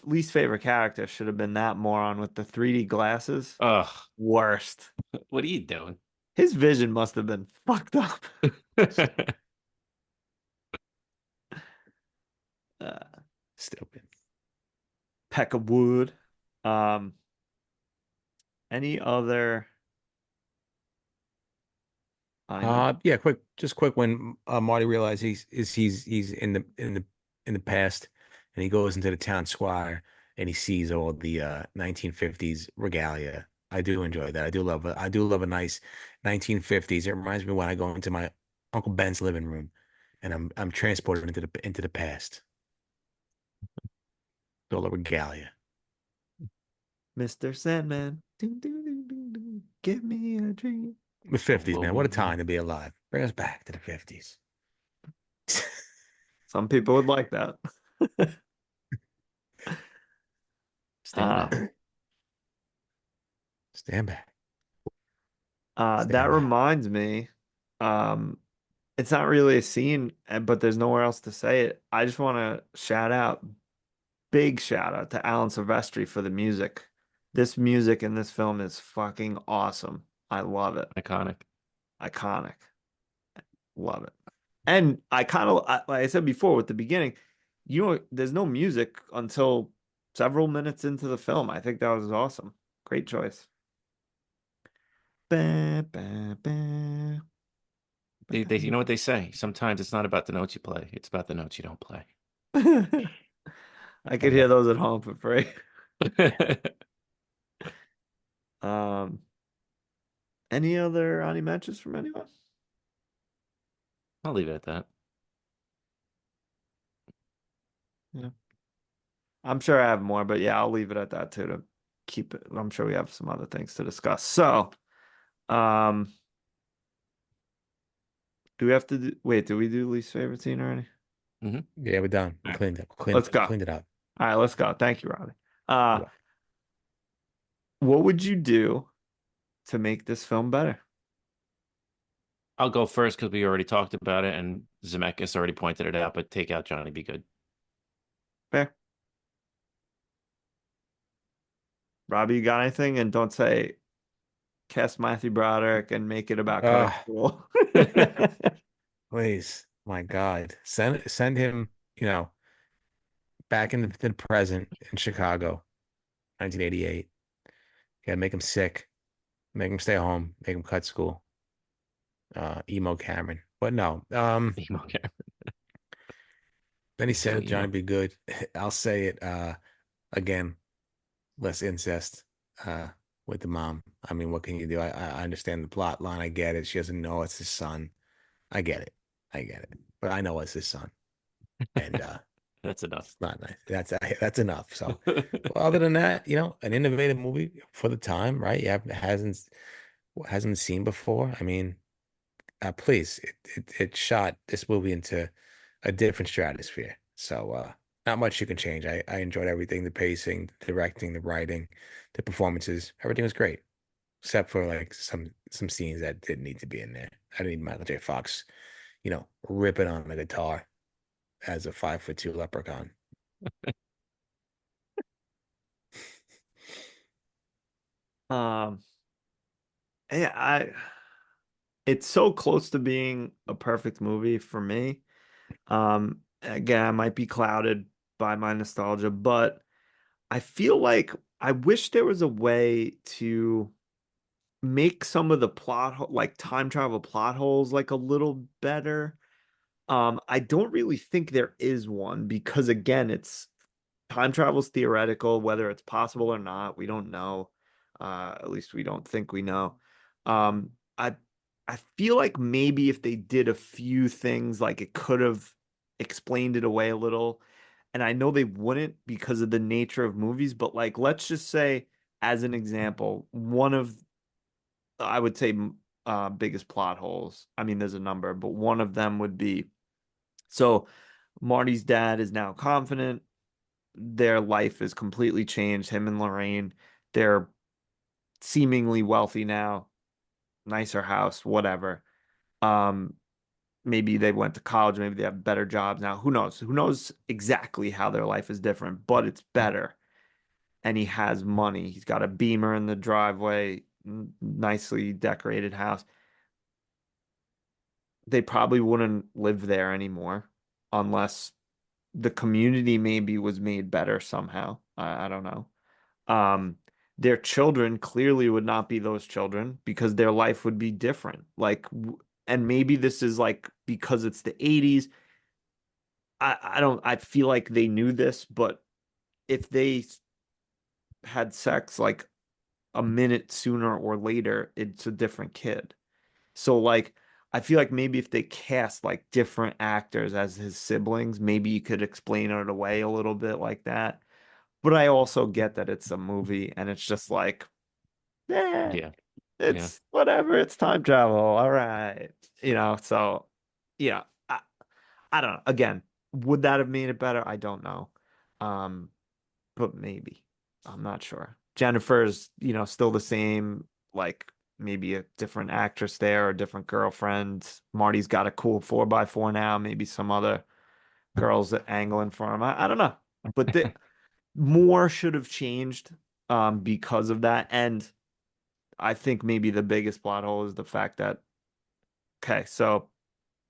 least favorite character should have been that moron with the 3D glasses. Ugh, Worst. what are you doing? His vision must have been fucked up. Uh, Stupid. Peck of wood. Um, any other? Yeah, quick when Marty realizes he's in the past and he goes into the town square and he sees all the 1950s regalia. I do enjoy that. I do love a nice 1950s. It reminds me when I go into my Uncle Ben's living room and I'm transported into the past. All the regalia. Mr. Sandman. Doo, doo, doo, doo, doo. Give me a dream. The 50s, Whoa, man. whoa, What a whoa. time to be alive. Bring us back to the 50s. Some people would like that. Stand Uh, back. Stand back. that Stand back. reminds me, it's not really a scene, but there's nowhere else to say it. I just want to big shout out to Alan Silvestri for the music. This music in this film is fucking awesome. I love it. Iconic. Iconic. Love it. And I kind of, like I said before with the beginning, there's no music until several minutes into the film. I think that was awesome. Great choice. Ba, ba, ba. You know what they say? Sometimes it's not about the notes you play; it's about the notes you don't play. I could hear those at home for free. Any other Ani matches from anyone? I'll leave it at that. Yeah. I'm sure I have more, but yeah, I'll leave it at that too to keep it. I'm sure we have some other things to discuss. So, do we have to wait, do we do least favorite scene already? Yeah, we're done. All right. Let's go. Cleaned it up. All right, let's go. Thank you, Robbie. Well, What would you do to make this film better? I'll go first because we already talked about it, and Zemeckis already pointed it out. But take out Johnny Be Good. Fair. Robbie, you got anything? And don't say cast Matthew Broderick and make it about cutting school. please, my God, send him, back in the present in Chicago, 1988. Yeah, make him sick, make him stay home, make him cut school. Emo Cameron, but no. Okay. Then he So said, "Johnny, emo. be good." I'll say it. Again, less incest with the mom. I mean, what can you do? I understand the plot line. I get it. She doesn't know it's his son. I get it. I get it. But I know it's his son. And That's enough. it's not nice. That's enough. So, well, other than that, an innovative movie for the time, right? Yeah, hasn't been seen before. I mean, please, it shot this movie into a different stratosphere. So, not much you can change. I enjoyed everything, the pacing, the directing, the writing, the performances. Everything was great, except for like some scenes that didn't need to be in there. I didn't need Michael J. Fox, ripping on the guitar as a 5'2" leprechaun. Um, yeah, it's so close to being a perfect movie for me. Again, I might be clouded by my nostalgia, but I feel like I wish there was a way to make some of the like time travel plot holes like a little better. I don't really think there is one because again, it's time travel is theoretical, whether it's possible or not, we don't know. At least we don't think we know. Um, I I feel like maybe if they did a few things, like it could have explained it away a little. And I know they wouldn't because of the nature of movies, but like let's just say, as an example, one of I would say biggest plot holes. I mean, there's a number, but one of them would be so Marty's dad is now confident their life is completely changed. Him and Lorraine, they're seemingly wealthy now, nicer house, whatever. Um, maybe they went to college, maybe they have better jobs now. Who knows? Who knows exactly how their life is different, but it's better. And he has money. He's got a Beamer in the driveway, nicely decorated house. They probably wouldn't live there anymore unless the community maybe was made better somehow. I don't know. um their children clearly would not be those children because their life would be different and maybe this is like because it's the 80s. I don't I feel like they knew this, but if they had sex like a minute sooner or later, it's a different kid. So like I feel like maybe if they cast like different actors as his siblings, maybe you could explain it away a little bit like that. But I also get that it's a movie and it's just like, eh, Yeah. Yeah. it's whatever. It's time travel. All right. So yeah, I don't know. Again, would that have made it better? I don't know. Um, but maybe. I'm not sure. Jennifer's, still the same, like maybe a different actress there or a different girlfriend. Marty's got a cool 4x4 now, maybe some other girls that angling for him. I don't know. But more should have changed because of that. And I think maybe the biggest plot hole is the fact that, okay, so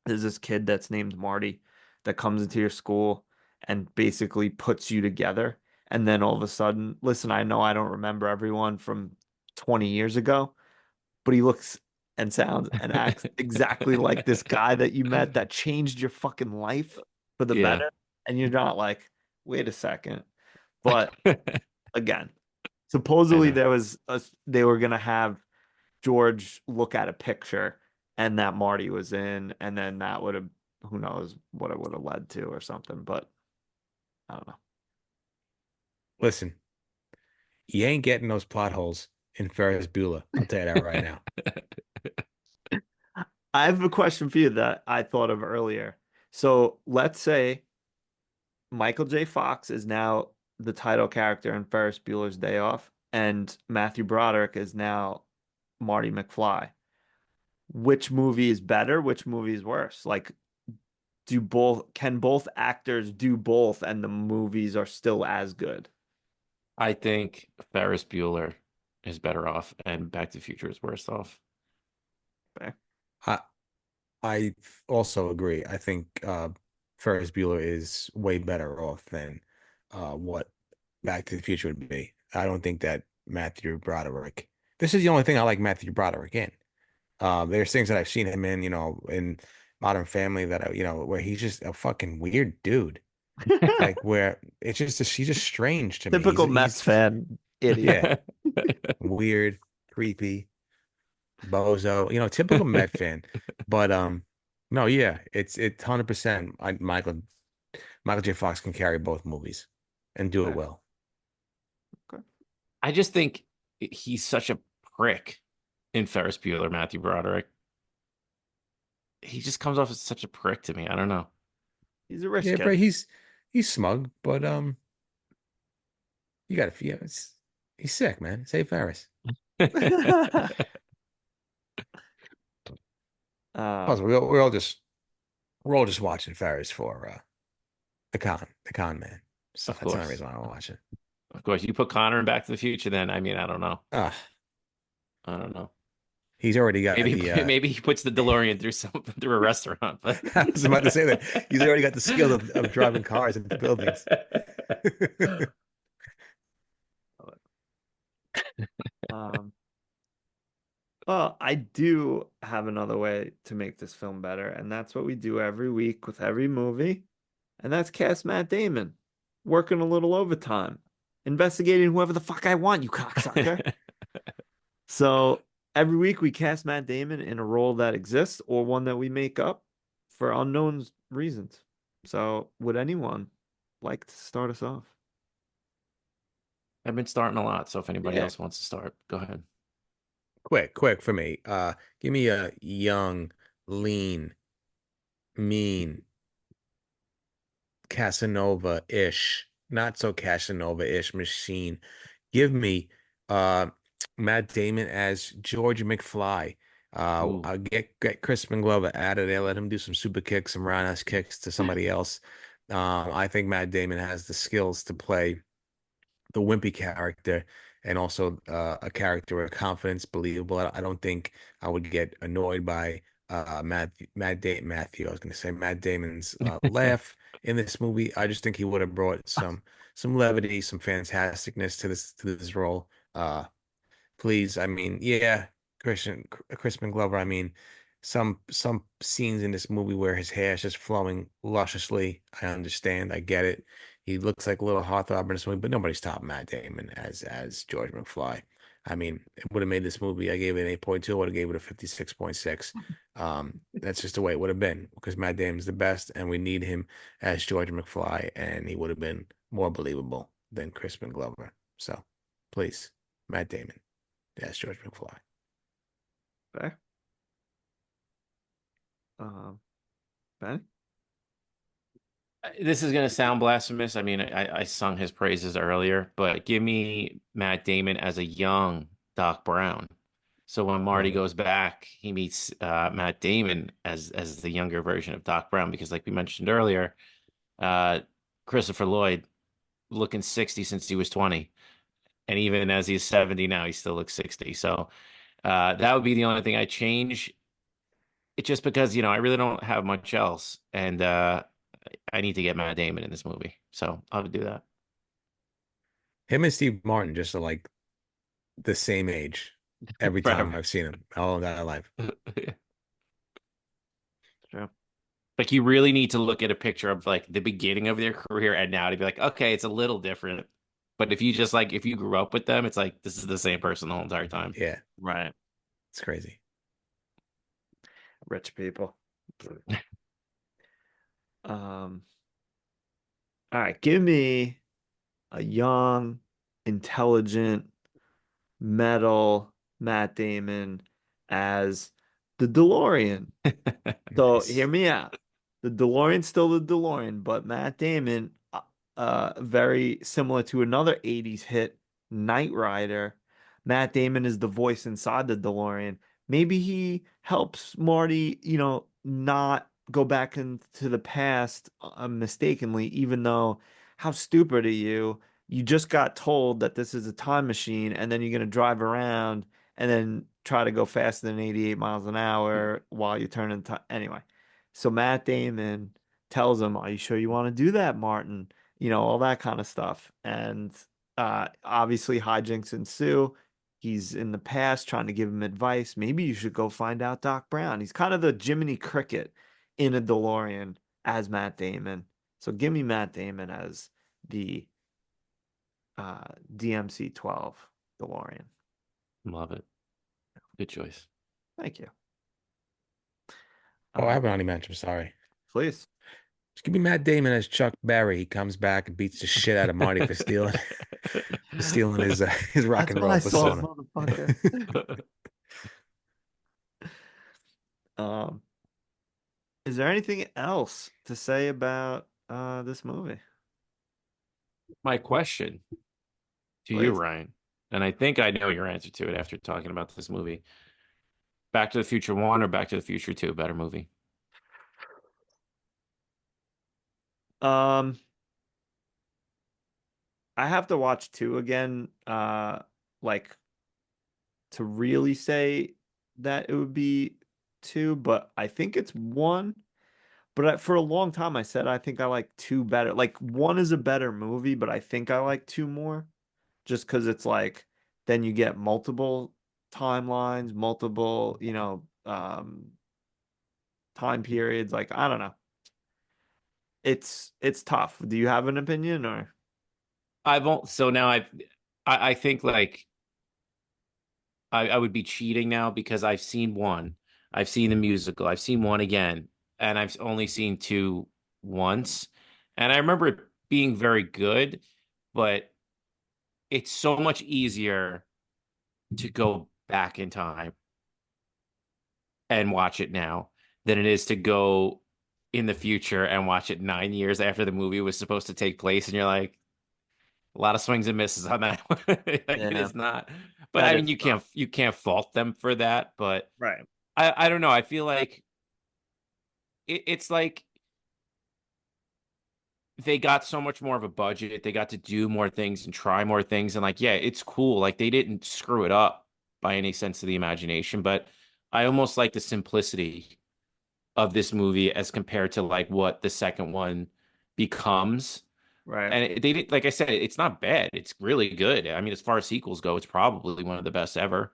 there's this kid that's named Marty that comes into your school and basically puts you together. And then all of a sudden, listen, I know I don't remember everyone from 20 years ago, but he looks and sounds and acts exactly like this guy that you met that changed your fucking life for the Yeah. better. And you're not like, wait a second. But again, I supposedly know. they were gonna have George look at a picture and that Marty was in, and then that would have who knows what it would have led to or something, but I don't know. Listen, you ain't getting those plot holes in Ferris Bueller. I'll tell you that right now. I have a question for you that I thought of earlier. So let's say Michael J. Fox is now the title character in Ferris Bueller's Day Off, and Matthew Broderick is now Marty McFly. Which movie is better? Which movie is worse? Like, can both actors do both and the movies are still as good? I think Ferris Bueller is better off and Back to the Future is worse off. Okay. I I also agree. I think Ferris Bueller is way better off than what Back to the Future would be. I don't think that Matthew Broderick. This is the only thing I like Matthew Broderick in. There's things that I've seen him in Modern Family that where he's just a fucking weird dude. Like where it's just he's just strange to me. Typical Mets fan idiot. Yeah, weird, creepy, bozo. Typical Met fan. But no, yeah, it's 100%. Michael J. Fox can carry both movies and do it Okay. well. Okay. I just think he's such a prick in Ferris Bueller, Matthew Broderick. He just comes off as such a prick to me. I don't know. He's a rich Yeah, bro, kid. he's smug, but you gotta, yeah, he's sick, man. Say Ferris. Plus, Um, we're all just watching Ferris for the con man. So Of that's the only course. reason why I watch it. Of course. You put Connor in Back to the Future, then I mean, I don't know. Ah, I don't know. he's already got Maybe the maybe he puts the DeLorean through through a restaurant, but I was about to say that he's already got the skill of driving cars into buildings. um, well, I do have another way to make this film better, and that's what we do every week with every movie, and that's cast Matt Damon, working a little overtime, investigating whoever the fuck I want, you cocksucker. So every week we cast Matt Damon in a role that exists or one that we make up for unknown reasons. So would anyone like to start us off? I've been starting a lot, so if anybody Yeah. else wants to start, go ahead. Quick for me. Give me a young, lean, mean, Casanova-ish, not so Casanova-ish machine. Give me Matt Damon as George McFly. Ooh. I'll get Crispin Glover out of there. Let him do some super kicks, some roundhouse kicks to somebody else. I think Matt Damon has the skills to play the wimpy character and also a character with confidence, believable. I don't think I would get annoyed by Matthew. I was going to say Matt Damon's laugh in this movie. I just think he would have brought some levity, some fantasticness to this role. Please, I mean, yeah, Crispin Glover. I mean, some scenes in this movie where his hair is just flowing lusciously. I understand, I get it. He looks like a little heartthrob in this movie, but nobody's topped Matt Damon as George McFly. I mean, it would have made this movie. I gave it an 8.2. I would have gave it a 56.6. That's just the way it would have been because Matt Damon's the best, and we need him as George McFly, and he would have been more believable than Crispin Glover. So, please, Matt Damon. That's George McFly. Fair. Um, Ben? This is gonna sound blasphemous. I mean, I sung his praises earlier, but give me Matt Damon as a young Doc Brown. So when Marty goes back, he meets Matt Damon as the younger version of Doc Brown, because like we mentioned earlier, uh, Christopher Lloyd looking 60 since he was 20. And even as he's 70 now, he still looks 60. So that would be the only thing I change. It's just because, I really don't have much else. And I need to get Matt Damon in this movie. So I'll do that. Him and Steve Martin just are like the same age every time Forever. I've seen him all of that life. True. Like you really need to look at a picture of like the beginning of their career and now to be like, okay, it's a little different. But if you just like if you grew up with them, it's like this is the same person the whole entire time. Yeah, Right. it's crazy. Rich people. Um, all right, give me a young, intelligent, metal Matt Damon as the DeLorean. So Nice. hear me out. The DeLorean's still the DeLorean, but Matt Damon, very similar to another 80s hit, Knight Rider. Matt Damon is the voice inside the DeLorean. Maybe he helps Marty, not go back into the past mistakenly, even though how stupid are you? You just got told that this is a time machine, and then you're going to drive around and then try to go faster than 88 miles an hour while you're turning time. Anyway, so Matt Damon tells him, "Are you sure you want to do that, Martin?" All that kind of stuff. And obviously, hijinks ensue. He's in the past trying to give him advice. Maybe you should go find out Doc Brown. He's kind of the Jiminy Cricket in a DeLorean as Matt Damon. So give me Matt Damon as the DMC-12 DeLorean. Love it. Good choice. Thank you. Oh, I have an honorable mention. Sorry. Please. Just give me Matt Damon as Chuck Berry. He comes back and beats the shit out of Marty for stealing his rock That's and what roll I saw, persona. motherfucker. Is there anything else to say about this movie? My question to you, Please. Ryan, and I think I know your answer to it after talking about this movie. Back to the Future 1 or Back to the Future 2, better movie? Um, I have to watch 2 again, like to really say that it would be 2, but I think it's 1. But for a long time, I said I think I like 2 better. Like 1 is a better movie, but I think I like 2 more, just because it's like then you get multiple timelines, multiple, time periods. Like I don't know. It's tough. Do you have an opinion or? I won't. So now I think like I would be cheating now because I've seen 1. I've seen the musical. I've seen 1 again, and I've only seen 2 once. And I remember it being very good, but it's so much easier to go back in time and watch it now than it is to go in the future and watch it 9 years after the movie was supposed to take place. And you're like, a lot of swings and misses on that one. Like, it Yeah, is not. But that I is mean, you tough. can't fault them for that. But Right. I don't know. I feel like it's like they got so much more of a budget. They got to do more things and try more things. And like, yeah, it's cool. Like they didn't screw it up by any sense of the imagination. But I almost like the simplicity of this movie as compared to like what the second one becomes. Right. And they did, like I said, it's not bad. It's really good. I mean, as far as sequels go, it's probably one of the best ever.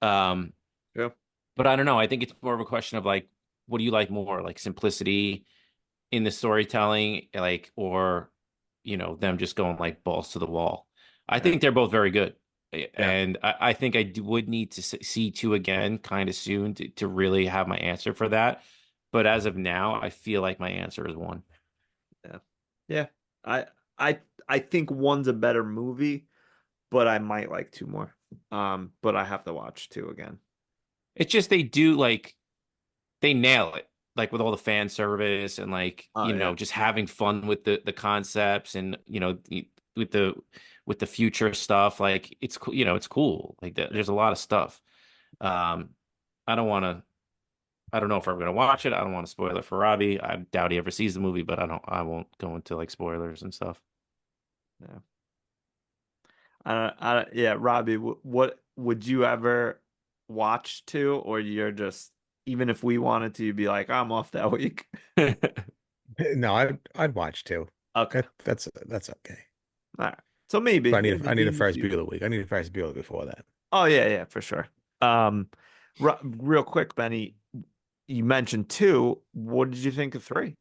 Um, Yeah. but I don't know. I think it's more of a question of like, what do you like more, like simplicity in the storytelling, like, or them just going like balls to the wall. I Yeah. think they're both very good, Yeah. and I think would need to see 2 again kind of soon to really have my answer for that. But as of now, I feel like my answer is 1. Yeah. Yeah. I I I think 1's a better movie, but I might like 2 more. But I have to watch 2 again. It's just they do like they nail it, like with all the fan service and like Oh yeah. just having fun with the concepts and with the future stuff. Like it's cool, it's cool. Like there's a lot of stuff. Um, I don't want to. I don't know if I'm gonna watch it. I don't want to spoil it for Robbie. I doubt he ever sees the movie, but I won't go into like spoilers and stuff. Yeah. Yeah, Robbie, what would you ever watch 2, or you're just, even if we wanted to, you'd be like, I'm off that week. No, I'd watch 2. Okay. That's okay. All right. So maybe, But I need a deemed a Ferris few. Bueller week. I need a Ferris Bueller before that. Oh yeah, yeah, for sure. Um, real quick, Benny, you mentioned 2. What did you think of 3?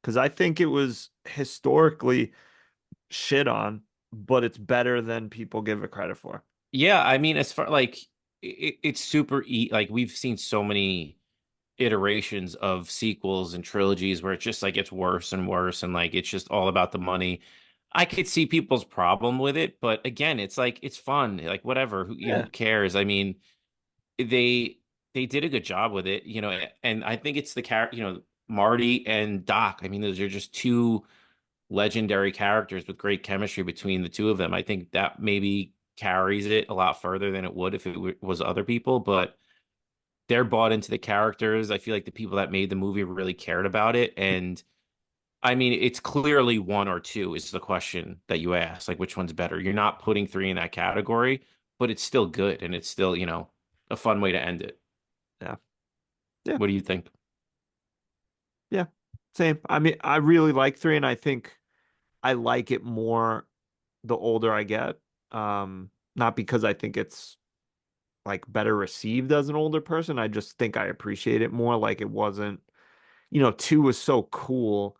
Because I think it was historically shit on, but it's better than people give it credit for. Yeah, I mean, as far like it's super like we've seen so many iterations of sequels and trilogies where it's just like it's worse and worse and like it's just all about the money. I could see people's problem with it, but again, it's like it's fun. Like whatever, who Yeah. cares? I mean, they they did a good job with it, and I think it's the character, Marty and Doc. I mean, those are just 2 legendary characters with great chemistry between the 2 of them. I think that maybe carries it a lot further than it would if it was other people, but they're bought into the characters. I feel like the people that made the movie really cared about it. And I mean, it's clearly 1 or 2 is the question that you ask. Like, which one's better? You're not putting 3 in that category, but it's still good. And it's still, a fun way to end it. Yeah. Yeah. What do you think? Yeah. Same. I mean, I really like 3, and I think I like it more the older I get. Not because I think it's like better received as an older person. I just think I appreciate it more. Like it wasn't, 2 was so cool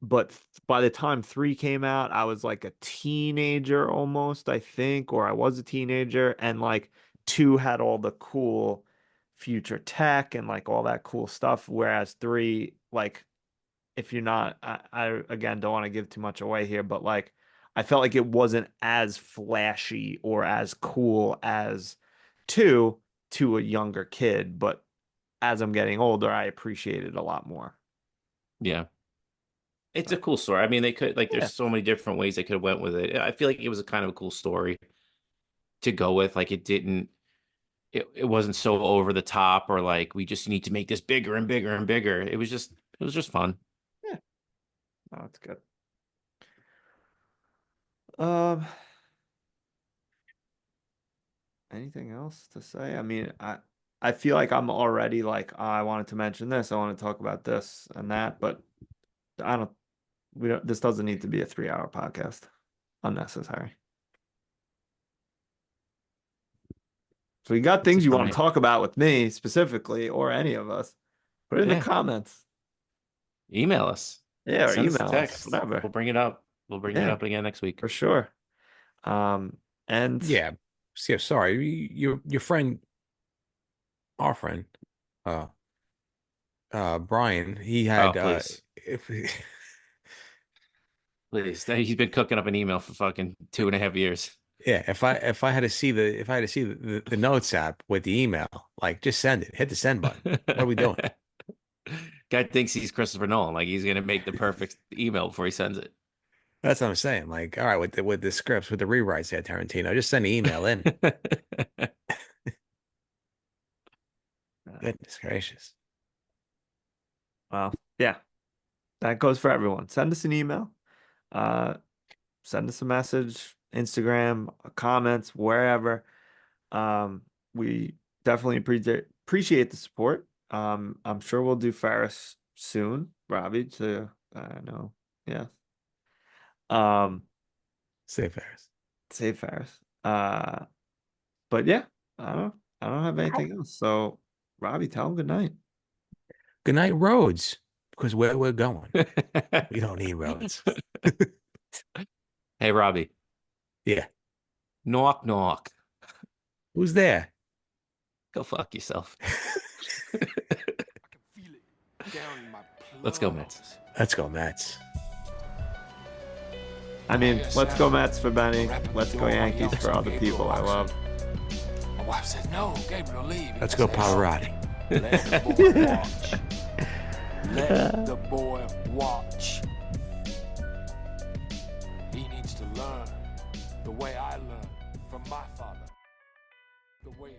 but by the time 3 came out, I was like a teenager almost, I think, or I was a teenager, and like 2 had all the cool future tech and like all that cool stuff, whereas 3, like, if you're not, I again don't want to give too much away here, but like I felt like it wasn't as flashy or as cool as 2 to a younger kid, but as I'm getting older, I appreciate it a lot more. Yeah. It's a cool story. I mean, they could like Yeah. there's so many different ways they could have went with it. I feel like it was a kind of a cool story to go with. Like it wasn't so over the top or like we just need to make this bigger and bigger and bigger. It was just fun. Yeah. Oh, that's good. Um, anything else to say? I mean, I feel like I'm already like, oh, I wanted to mention this, I want to talk about this and that, but I don't we don't this doesn't need to be a 3-hour podcast. Unnecessary. So you got things you want to talk about with me specifically or any of us, put it in the comments. Email us. Yeah, or Send us a email us, text. whatever. We'll bring it up. We'll bring it up again next week. For sure. And Yeah. Sorry. Your friend, our friend, Brian, he had please. Please. He's been cooking up an email for fucking 2.5 years. Yeah, if I had to see the notes app with the email, like just send it. Hit the send button. What are we doing? Guy thinks he's Christopher Nolan, like he's gonna make the perfect email before he sends it. That's what I'm saying. Like, all right, with the scripts, with the rewrites there, Tarantino, just send the email in. Goodness gracious. Well, yeah. That goes for everyone. Send us an email. Send us a message, Instagram, comments, wherever. We definitely appreciate the support. I'm sure we'll do Ferris soon, Robbie, to I know. Yeah. Save Ferris. Save Ferris. But yeah, I don't have anything else. So Robbie, tell him good night. Good night, roads. Because where we're going, we don't need roads. Hey, Robbie. Yeah. Knock, knock. Who's there? Go fuck yourself. I can feel it down in my Let's go, Mets. Let's go, Mets. I mean, let's go Mets for Benny. Let's go Yankees for all the people I love. My wife says, no, Gabriel, leave. Let's go, Pavarotti. Let the boy watch. Let the boy watch. He needs to learn the way I learned from my father. The way